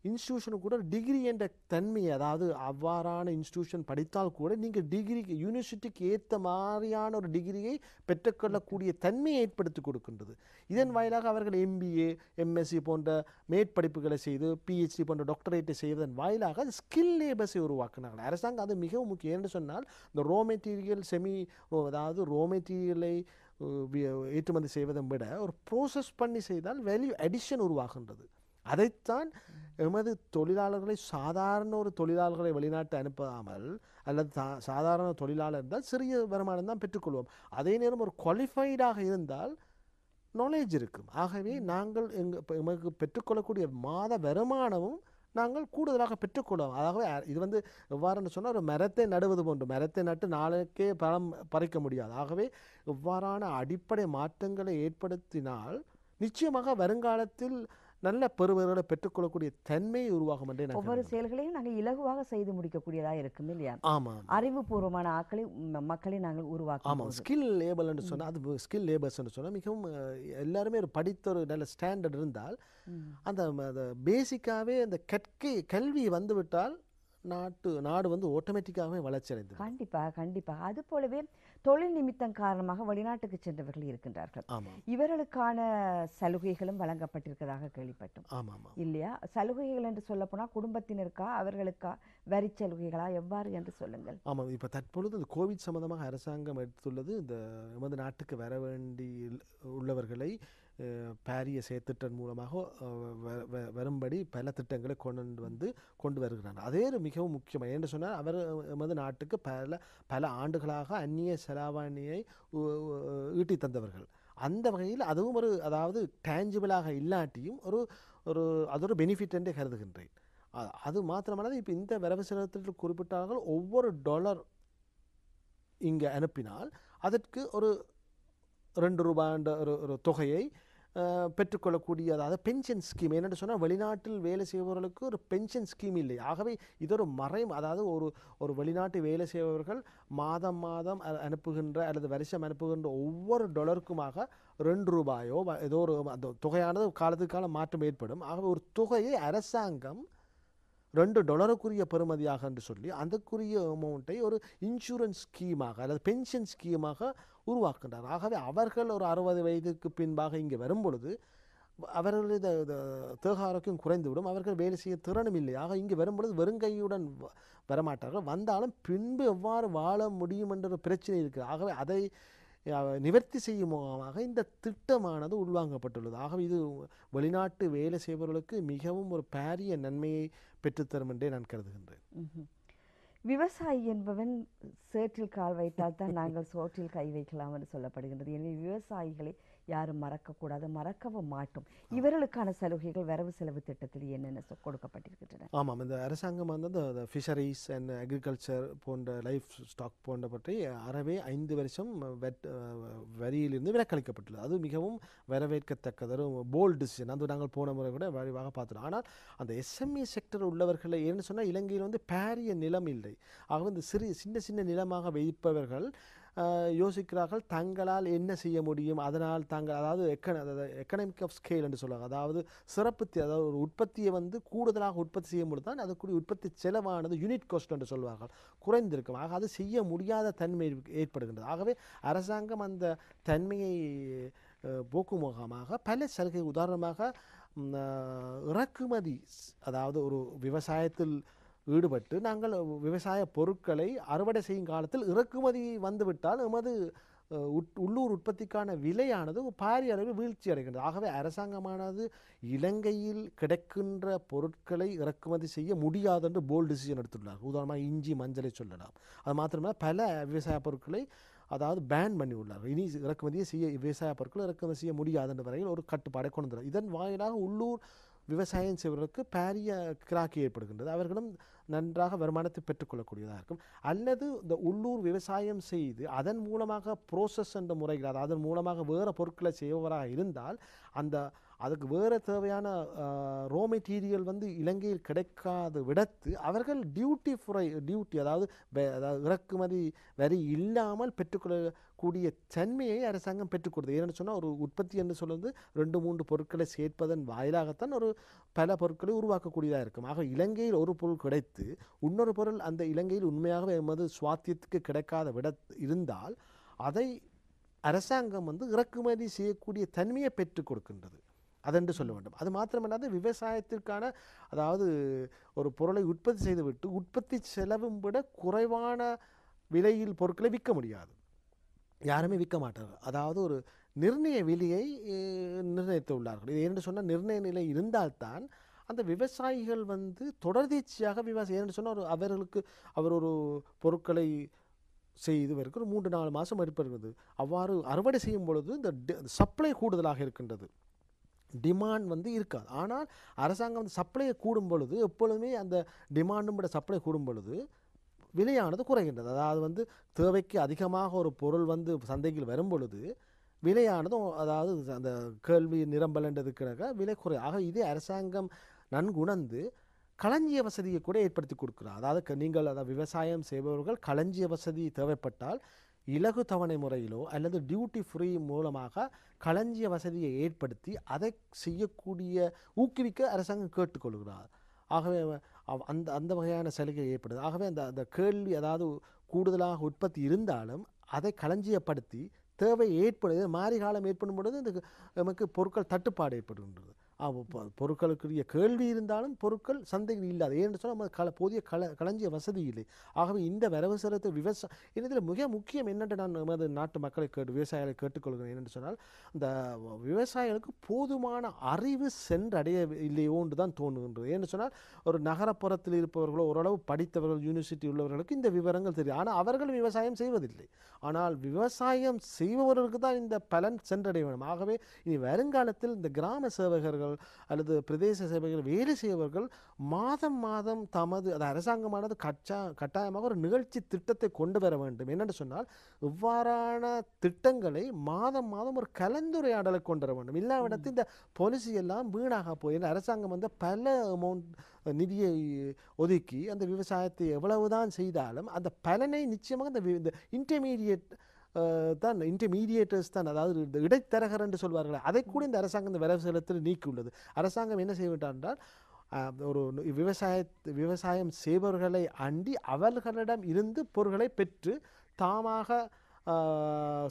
இன்ஸ்டிடியூஷனுக்கு கூட டிகிரி என்ற தன்மையை, அதாவது அவ்வாறான இன்ஸ்டிடியூஷன் படித்தால் கூட நீங்கள் டிகிரி யூனிவர்சிட்டிக்கு ஏற்ற மாதிரியான ஒரு டிகிரியை பெற்றுக்கொள்ளக்கூடிய தன்மையை ஏற்படுத்தி கொடுக்கின்றது. இதன் வாயிலாக அவர்கள் MBA MSc போன்ற மேற்படிப்புகளை செய்து PhD போன்ற டாக்டரேட்டை செய்வதன் வாயிலாக ஸ்கில் லேபர்ஸை உருவாக்குனார்கள். அரசாங்கம் அது மிகவும் முக்கியம். என்று சொன்னால் இந்த ரோ மெட்டீரியல் அதாவது ரோ மெட்டீரியலை ஏற்றுமதி செய்வதை விட ஒரு ப்ரோசஸ் பண்ணி செய்தால் வேல்யூ அடிஷன் உருவாகின்றது. அதைத்தான் எமது தொழிலாளர்களை சாதாரண ஒரு தொழிலாளர்களை வெளிநாட்டு அனுப்பாமல், அல்லது சாதாரண தொழிலாளர் இருந்தால் சிறிய வருமானம் தான் பெற்றுக்கொள்வோம். அதே நேரம் ஒரு குவாலிஃபைடாக இருந்தால் நாலேஜ் இருக்கும். ஆகவே நாங்கள் எமக்கு பெற்றுக்கொள்ளக்கூடிய மாத வருமானமும் நாங்கள் கூடுதலாக பெற்றுக்கொள்வோம். ஆகவே இது வந்து எவ்வாறுன்னு சொன்னால் ஒரு மரத்தை நடுவது போன்று, மரத்தை நட்டு நாளைக்கே பழம் பறிக்க முடியாது. ஆகவே இவ்வாறான அடிப்படை மாற்றங்களை ஏற்படுத்தினால் நிச்சயமாக வருங்காலத்தில் நல்ல பெறுவர்களை பெற்றுக்கொள்ளக்கூடிய தன்மை உருவாகும் என்றே ஒவ்வொரு செயல்களையும் நாங்கள் இலகுவாக செய்து முடிக்கக்கூடியதாக இருக்கும் இல்லையா? ஆமாம், அறிவுபூர்வமான மக்களை நாங்கள் உருவாக்கும். ஆமாம், ஸ்கில் லேபர் என்று சொன்னால், அது ஸ்கில் லேபர்ஸ் என்று சொன்னால் மிகவும் எல்லாருமே ஒரு படித்த ஒரு நல்ல ஸ்டாண்டர்ட் இருந்தால் அந்த பேசிக்காகவே அந்த கல்வி வந்துவிட்டால் நாடு வந்து ஆட்டோமேட்டிக்காகவே வளர்ச்சி அடைந்தது. கண்டிப்பாக. அது போலவே தொழில் நிமித்தம் காரணமாக வெளிநாட்டுக்கு சென்றவர்கள் இருக்கின்றார்கள். இவர்களுக்கான சலுகைகளும் வழங்கப்பட்டிருக்கிறதாக கேள்விப்பட்டோம் இல்லையா? சலுகைகள் என்று சொல்ல போனால் குடும்பத்தினருக்கா, அவர்களுக்கா, வரி சலுகைகளா, எவ்வாறு என்று சொல்லுங்கள். ஆமாம், இப்போ தற்பொழுது இந்த கோவிட் சம்பந்தமாக அரசாங்கம் எடுத்துள்ளது, இந்த எமது நாட்டுக்கு வர வேண்டி உள்ளவர்களை பாரிய செயற்திட்டம் மூலமாக வரும்படி பல திட்டங்களை கொண்டு வருகிறார். அதே ஒரு மிகவும் முக்கியமாக என்று சொன்னால் அவர் எமது நாட்டுக்கு பல ஆண்டுகளாக அந்நிய செலாவணியை ஈட்டி தந்தவர்கள். அந்த வகையில் அதுவும் அதாவது டேஞ்சிபிளாக இல்லாட்டியும் அது ஒரு பெனிஃபிட் என்றே கருதுகின்றேன். அது மாத்திரமல்லாது இப்போ இந்த வரவு செலவு குறிப்பிட்டார்கள் ஒவ்வொரு டாலர் இங்கே அனுப்பினால் அதற்கு ஒரு ₹2 ஒரு தொகையை பெற்றுக்கொள்ளக்கூடிய, அதாவது பென்ஷன் ஸ்கீம். என்னென்னு சொன்னால் வெளிநாட்டில் வேலை செய்பவர்களுக்கு ஒரு பென்ஷன் ஸ்கீம் இல்லை. ஆகவே இது ஒரு அதாவது ஒரு வெளிநாட்டு வேலை செய்பவர்கள் மாதம் அனுப்புகின்ற அல்லது வருஷம் அனுப்புகின்ற ஒவ்வொரு டாலருக்குமாக ₹2 ஏதோ ஒரு அந்த தொகையானது காலத்துக்கு காலம் மாற்றம் ஏற்படும். ஆகவே ஒரு தொகையை அரசாங்கம் $2 பெறுமதியாக என்று சொல்லி அதுக்குரிய அமௌண்ட்டை ஒரு இன்சூரன்ஸ் ஸ்கீமாக அல்லது பென்ஷன் ஸ்கீமாக உருவாக்குகின்றார். ஆகவே அவர்கள் ஒரு 60 வயதுக்கு பின்பாக இங்கே வரும்பொழுது அவர்களுடைய தேக ஆரோக்கியம் குறைந்துவிடும், அவர்கள் வேலை செய்ய திறனும் இல்லை. ஆக இங்கே வரும்பொழுது வெறுங்கையுடன் வரமாட்டார்கள். வந்தாலும் பின்பு எவ்வாறு வாழ முடியும் என்ற ஒரு பிரச்சனை இருக்குது. ஆகவே அதை நிவர்த்தி செய்யும் முகமாக இந்த திட்டமானது உள்வாங்கப்பட்டுள்ளது. ஆகவே இது வெளிநாட்டு வேலை செய்பவர்களுக்கு மிகவும் ஒரு பாரிய நன்மையை பெற்றுத்தரும் என்றே நான் கருதுகின்றேன். விவசாயி என்பவன் சேற்றில் கால் வைத்தால் தான் நாங்கள் சோற்றில் கை வைக்கலாம் என்று சொல்லப்படுகின்றது. எனவே விவசாயிகளை யாரும் மறக்கக்கூடாது, மறக்கவும் மாட்டோம். இவர்களுக்கான சலுகைகள் வரவு செலவு திட்டத்தில் என்னென்ன கொடுக்கப்பட்டிருக்கின்றன? ஆமாம், இந்த அரசாங்கம் வந்து இந்த ஃபிஷரிஸ் அண்ட் அக்ரிகல்ச்சர் போன்ற லைஃப் ஸ்டாக் போன்றவற்றை அறவே 5 வருஷம் வரியிலிருந்து விலக்களிக்கப்பட்டுள்ளது. அது மிகவும் வரவேற்கத்தக்கது, போல்ட் டிசிஷன். அது நாங்கள் போன முறை கூட விரிவாக பார்த்துட்டோம். ஆனால் அந்த எஸ்எம்இ செக்டர் உள்ளவர்களை ஏன்னு சொன்னால் இலங்கையில் வந்து பாரிய நிலம் இல்லை. ஆகவே இந்த சின்ன நிலமாக வைப்பவர்கள் யோசிக்கிறார்கள் தங்களால் என்ன செய்ய முடியும், அதனால் தாங்கள் அதாவது எக்கனாமிக் ஆஃப் ஸ்கேல் என்று சொல்லுவாங்க. அதாவது அதாவது ஒரு உற்பத்தியை வந்து கூடுதலாக உற்பத்தி செய்யும் பொழுது தான் அதுக்குரிய உற்பத்தி செலவானது யூனிட் காஸ்ட் என்று சொல்வார்கள் குறைந்திருக்கும். ஆக அது செய்ய முடியாத தன்மை ஏற்படுகின்றது. ஆகவே அரசாங்கம் அந்த தன்மையை போக்குமுகமாக பல சலுகை, உதாரணமாக இறக்குமதி, அதாவது ஒரு விவசாயத்தில் ஈடுபட்டு நாங்கள் விவசாய பொருட்களை அறுவடை செய்யும் காலத்தில் இறக்குமதி வந்துவிட்டால் எமது உள்ளூர் உற்பத்திக்கான விலையானது பாரிய அளவில் வீழ்ச்சி அடைகின்றது. ஆகவே அரசாங்கமானது இலங்கையில் கிடைக்கின்ற பொருட்களை இறக்குமதி செய்ய முடியாது என்று போல்ட் டிசிஷன் எடுத்துள்ளார். உதாரணமாக இஞ்சி, மஞ்சளை சொல்லலாம். அது மாத்திரமல்ல பல விவசாய பொருட்களை அதாவது பேன் பண்ணி உள்ளார். இனி இறக்குமதியை விவசாய பொருட்களை இறக்குமதி செய்ய முடியாது என்ற வரையில் ஒரு கட்டுப்பாடை கொண்டு வந்தார். இதன் வாயிலாக உள்ளூர் விவசாயம் செய்வதற்கு பாரிய கிராக்கி ஏற்படுகின்றது. அவர்களும் நன்றாக வருமானத்தை பெற்றுக்கொள்ளக்கூடியதாக இருக்கும். அல்லது இந்த உள்ளூர் விவசாயம் செய்து அதன் மூலமாக ப்ரோசஸ் என்ற முறைகள், அதாவது அதன் மூலமாக வேறு பொருட்களை செய்பவராக இருந்தால் அதுக்கு வேறு தேவையான ரோ மெட்டீரியல் வந்து இலங்கையில் கிடைக்காத விடத்து அவர்கள் டியூட்டி அதாவது இறக்குமதி வரி இல்லாமல் பெற்றுக்கொள்ளக்கூடிய தன்மையை அரசாங்கம் பெற்றுக்கொடுது. ஏன்னு சொன்னால் ஒரு உற்பத்தி என்று சொல்வது 2-3 பொருட்களை சேர்ப்பதன் வாயிலாகத்தான் ஒரு பல பொருட்களை உருவாக்கக்கூடியதாக இருக்கும். ஆக இலங்கையில் ஒரு பொருள் கிடைத்து இன்னொரு பொருள் அந்த இலங்கையில் உண்மையாகவே எமது சுவாத்தியத்துக்கு கிடைக்காத விட இருந்தால் அதை அரசாங்கம் வந்து இறக்குமதி செய்யக்கூடிய தன்மையை பெற்றுக் கொடுக்கின்றது அதென்று சொல்ல வேண்டும். அது மாத்திரமல்லாது விவசாயத்திற்கான, அதாவது ஒரு பொருளை உற்பத்தி செய்துவிட்டு உற்பத்தி செலவும் விட குறைவான விலையில் பொருட்களை விற்க முடியாது, யாருமே விற்க மாட்டார்கள். அதாவது ஒரு நிர்ணய விலையை நிர்ணயித்து உள்ளார்கள். இது என்று சொன்னால் நிர்ணய நிலை இருந்தால்தான் அந்த விவசாயிகள் வந்து தொடர்ச்சியாக விவசாயம் என்று சொன்னால் அவர் ஒரு பொருட்களை செய்துவதற்கு ஒரு 3-4 மாதம் எடுப்பது. அவ்வாறு அறுவடை செய்யும் பொழுது இந்த சப்ளை கூடுதலாக இருக்கின்றது, டிமாண்ட் வந்து இருக்காது. ஆனால் அரசாங்கம் சப்ளையை கூடும் பொழுது எப்பொழுதுமே அந்த டிமாண்டும் விட சப்ளை கூடும் பொழுது விலையானது குறைகின்றது. அதாவது வந்து தேவைக்கு அதிகமாக ஒரு பொருள் வந்து சந்தையில் வரும் பொழுது விலையானதும், அதாவது அந்த கேள்வி நிரம்பலன்றதுக்காக விலை குறை. ஆக இதே அரசாங்கம் நன்குணர்ந்து களஞ்சிய வசதியை கூட ஏற்படுத்தி கொடுக்குறார். அதாவது நீங்கள் விவசாயம் செய்பவர்கள் களஞ்சிய வசதி தேவைப்பட்டால் இலகு தவணை முறையிலோ அல்லது டியூட்டி ஃப்ரீ மூலமாக களஞ்சிய வசதியை ஏற்படுத்தி அதை செய்யக்கூடிய ஊக்குவிக்க அரசாங்கம் கேட்டுக்கொள்கிறார். ஆகவே அந்த வகையான சலுகை ஏற்படுது. ஆகவே அந்த கேள்வி, அதாவது கூடுதலாக உற்பத்தி இருந்தாலும் அதை களஞ்சியப்படுத்தி தேவை ஏற்படுது, மாறி காலம் ஏற்படும் பொழுது நமக்கு பொருட்கள் தட்டுப்பாடு ஏற்படுகின்றது. பொருட்களுக்குரிய கேள்வி இருந்தாலும் பொருட்கள் சந்தையில் இல்லாது. ஏன்னு சொன்னால் நம்ம போதிய களஞ்சிய வசதி இல்லை. ஆகவே இந்த வரவு செலவு இதில் மிக முக்கியம் என்னென்று நான் நமது நாட்டு மக்களை விவசாயிகளை கேட்டுக்கொள்கிறேன் என்னென்று சொன்னால், இந்த விவசாயிகளுக்கு போதுமான அறிவு சென்றடைய இல்லையோ என்று தான் தோணுகின்றது. ஏன்னு சொன்னால், ஒரு நகரப்புறத்தில் இருப்பவர்களோ ஓரளவு படித்தவர்கள் யூனிவர்சிட்டி உள்ளவர்களுக்கு இந்த விவரங்கள் தெரியும். ஆனால் அவர்கள் விவசாயம் செய்வதில்லை. ஆனால் விவசாயம் செய்பவர்களுக்கு தான் இந்த பலன் சென்றடைய வேண்டும். ஆகவே இனி வருங்காலத்தில் இந்த கிராம சேவகர்கள் அல்லது பிரதேச சேவகர்கள் வேலை செய்பவர்கள் மாதம் மாதம் அரசாங்கமானது கட்டாயமாக ஒரு நிகழ்ச்சி திட்டத்தை கொண்டு வர வேண்டும். என்னென்று சொன்னால், இவ்வாறான திட்டங்களை மாதம் மாதம் ஒரு கலந்துரையாடலை கொண்டு வர வேண்டும். இல்லாவிடத்தில் இந்த பாலிசி எல்லாம் வீணாக போய் அரசாங்கம் வந்து பல அமௌண்ட் நிதியை ஒதுக்கி அந்த விவசாயத்தை எவ்வளவுதான் செய்தாலும் அந்த பலனை நிச்சயமாக இந்த இன்டர்மீடியேட்டர்ஸ் தான், அதாவது இந்த இடைத்தரகர் என்று சொல்வார்கள், அதை கூட இந்த அரசாங்கம் இந்த வரவு செலவில் நீக்கியுள்ளது. அரசாங்கம் என்ன செய்ய வேண்டும் என்றால், ஒரு விவசாயம் செய்பவர்களை அண்டி அவர்களிடம் இருந்து பொருட்களை பெற்று தாமாக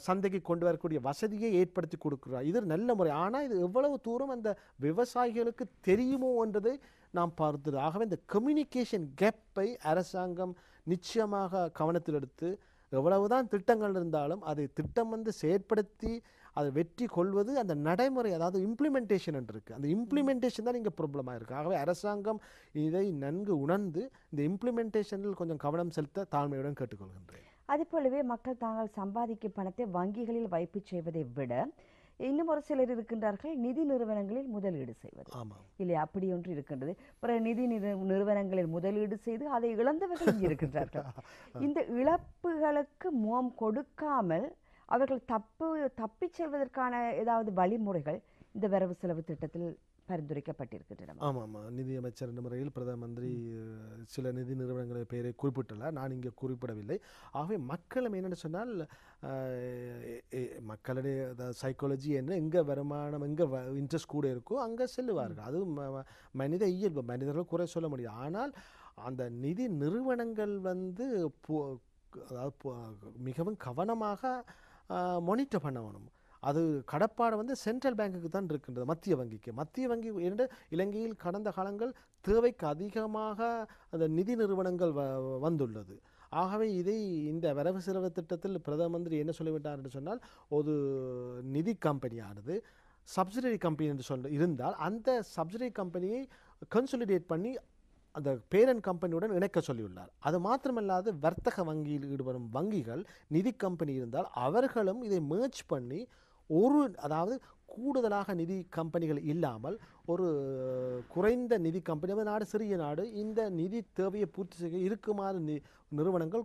சந்தைக்கு கொண்டு வரக்கூடிய வசதியை ஏற்படுத்தி கொடுக்கிறார். இது நல்ல முறை. ஆனால் இது எவ்வளவு தூரம் அந்த விவசாயிகளுக்கு தெரியுமோ என்றதை நாம் பார்த்தது. ஆகவே இந்த கம்யூனிகேஷன் கேப்பை அரசாங்கம் நிச்சயமாக கவனத்தில் எடுத்து, எவ்வளவுதான் திட்டங்கள் இருந்தாலும் அதை திட்டம் வந்து செயற்படுத்தி அதை வெற்றி கொள்வது அந்த நடைமுறை, அதாவது இம்ப்ளிமெண்டேஷன் என்று இருக்குது. அந்த இம்ப்ளிமெண்டேஷன் தான் இங்கே ப்ராப்ளமாக இருக்குது. ஆகவே அரசாங்கம் இதை நன்கு உணர்ந்து இந்த இம்ப்ளிமெண்டேஷனில் கொஞ்சம் கவனம் செலுத்த தாழ்மையுடன் கேட்டுக்கொள்கின்றேன். அதுபோலவே மக்கள் தாங்கள் சம்பாதிக்கும் பணத்தை வங்கிகளில் வைப்பு செய்வதை விட இன்னும் ஒரு சிலர் இருக்கின்றார்கள் நிதி நிறுவனங்களில் முதலீடு செய்வது. இல்லை, அப்படி ஒன்று இருக்கின்றது. பிற நிதி நிறுவனங்களில் முதலீடு செய்து அதை இழந்தவர்கள் இருக்கின்றார்கள். இந்த இழப்புகளுக்கு முகம் கொடுக்காமல் அவர்கள் தப்பிச் செல்வதற்கான ஏதாவது வழிமுறைகள் இந்த வரவு செலவு திட்டத்தில் பரிந்துரைக்கப்பட்டிருக்கின்றன. ஆமாம், நிதியமைச்சர் என்ற முறையில் பிரதம மந்திரி சில நிதி நிறுவனங்களை பெயரை குறிப்பிட்டுள்ளார். நான் இங்கே குறிப்பிடவில்லை. ஆகவே மக்களும் என்னென்னு சொன்னால், மக்களுடைய சைக்காலஜி என்ன, எங்கே வருமானம் எங்கே இன்ட்ரெஸ்ட் கூட இருக்கோ அங்கே செல்லுவார்கள். அது மனித இயல்பு, மனிதர்கள் குறை சொல்ல முடியும். ஆனால் அந்த நிதி நிறுவனங்கள் வந்து அதாவது மிகவும் கவனமாக மானிட்டர் பண்ணணும். அது கடப்பாடு வந்து சென்ட்ரல் பேங்குக்கு தான் இருக்கின்றது, மத்திய வங்கிக்கு. மத்திய வங்கி என்று இலங்கையில் கடந்த காலங்கள் தேவைக்கு அதிகமாக அந்த நிதி நிறுவனங்கள் வந்துள்ளது. ஆகவே இதை இந்த வரவு செலவு திட்டத்தில் பிரதம மந்திரி என்ன சொல்லிவிட்டார் என்று சொன்னால், ஒரு நிதி கம்பெனியானது சப்சிடரி கம்பெனி என்று இருந்தால் அந்த சப்சிடரி கம்பெனியை கன்சாலிடேட் பண்ணி அந்த பேரண்ட் கம்பெனியுடன் இணைக்க சொல்லியுள்ளார். அது மாத்திரமல்லாது வர்த்தக வங்கியில் ஈடுபடும் வங்கிகள் நிதி கம்பெனி இருந்தால் அவர்களும் இதை மேர்ஜ் பண்ணி அதாவது கூடுதலாக நிதி கம்பெனிகள் இல்லாமல் ஒரு குறைந்த நிதி கம்பெனி, நாடு சிறிய நாடு, இந்த நிதி தேவையை பூர்த்தி செய்ய இருக்குமாறு நிறுவனங்கள்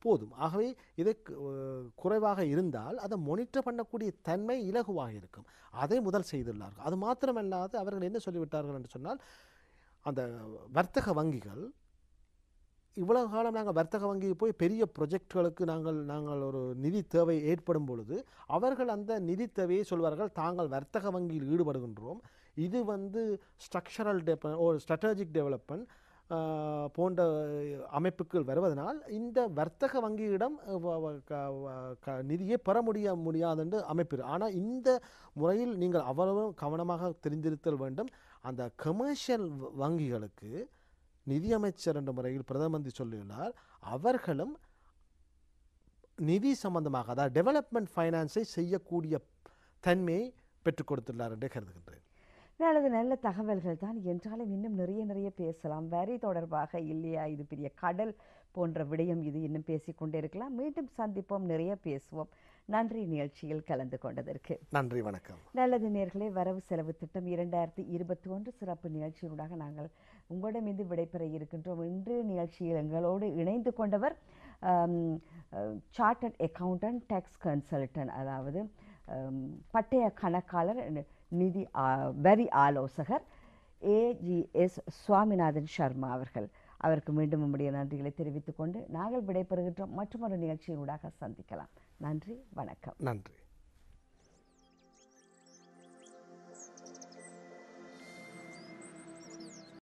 போதும். ஆகவே இதை குறைவாக இருந்தால் அதை மானிட்டர் பண்ணக்கூடிய தன்மை இலகுவாக இருக்கும். அதை முதல் செய்துள்ளார்கள். அது மாத்திரமல்லாது அவர்கள் என்ன சொல்லிவிட்டார்கள் என்று சொன்னால், அந்த வர்த்தக வங்கிகள் இவ்வளவு காலம் நாங்கள் வர்த்தக வங்கி போய் பெரிய ப்ரொஜெக்ட்களுக்கு நாங்கள் ஒரு நிதி தேவை ஏற்படும் பொழுது அவர்கள் அந்த நிதி தேவையை சொல்வார்கள், தாங்கள் வர்த்தக வங்கியில் ஈடுபடுகின்றோம், இது வந்து ஸ்ட்ரக்சரல் ஸ்ட்ராட்டஜிக் டெவலப்மெண்ட் போன்ற அமைப்புகள் வருவதனால் இந்த வர்த்தக வங்கியிடம் நிதியை பெற முடியாது என்று அமைப்பு. ஆனால் இந்த முறையில் நீங்கள் அவ்வளவு கவனமாக தெரிந்திருத்தல் வேண்டும். அந்த கமர்ஷியல் வங்கிகளுக்கு நிதியமைச்சர் என்ற முறையில் பிரதம மந்திரி சொல்லியுள்ளார், அவர்களும் நிதி சம்பந்தமாக, அதாவது டெவலப்மெண்ட் ஃபைனான்ஸை செய்யக்கூடிய தன்மையை பெற்றுக் கொடுத்துள்ளார் என்று கருதுகின்றேன். நல்ல தகவல்கள் தான் என்றாலும் இன்னும் நிறைய பேசலாம். வரி தொடர்பாக இல்லையா, இது பெரிய கடல் போன்ற விடயம், இது இன்னும் பேசிக்கொண்டே இருக்கலாம். மீண்டும் சந்திப்போம், நிறைய பேசுவோம். நன்றி நிகழ்ச்சியில் கலந்து கொண்டதற்கு. நன்றி, வணக்கம். நல்லது நேயர்களே, வரவு செலவு திட்டம் 2021 சிறப்பு நிகழ்ச்சியூடாக நாங்கள் உங்களிடமிருந்து விடைபெற இருக்கின்றோம். இன்று நிகழ்ச்சியில் எங்களோடு இணைந்து கொண்டவர் சார்ட்டர்ட் அக்கவுண்டன்ட், டேக்ஸ் கன்சல்டன்ட், அதாவது பட்டய கணக்காளர், நிதி வரி ஆலோசகர் ஏஜிஎஸ் சுவாமிநாதன் சர்மா அவர்கள். அவருக்கு மீண்டும் நம்முடைய நன்றிகளை தெரிவித்துக் கொண்டு நாங்கள் விடைபெறுகின்றோம். மற்றொரு நிகழ்ச்சியினூடாக சந்திக்கலாம். நன்றி, வணக்கம். நன்றி.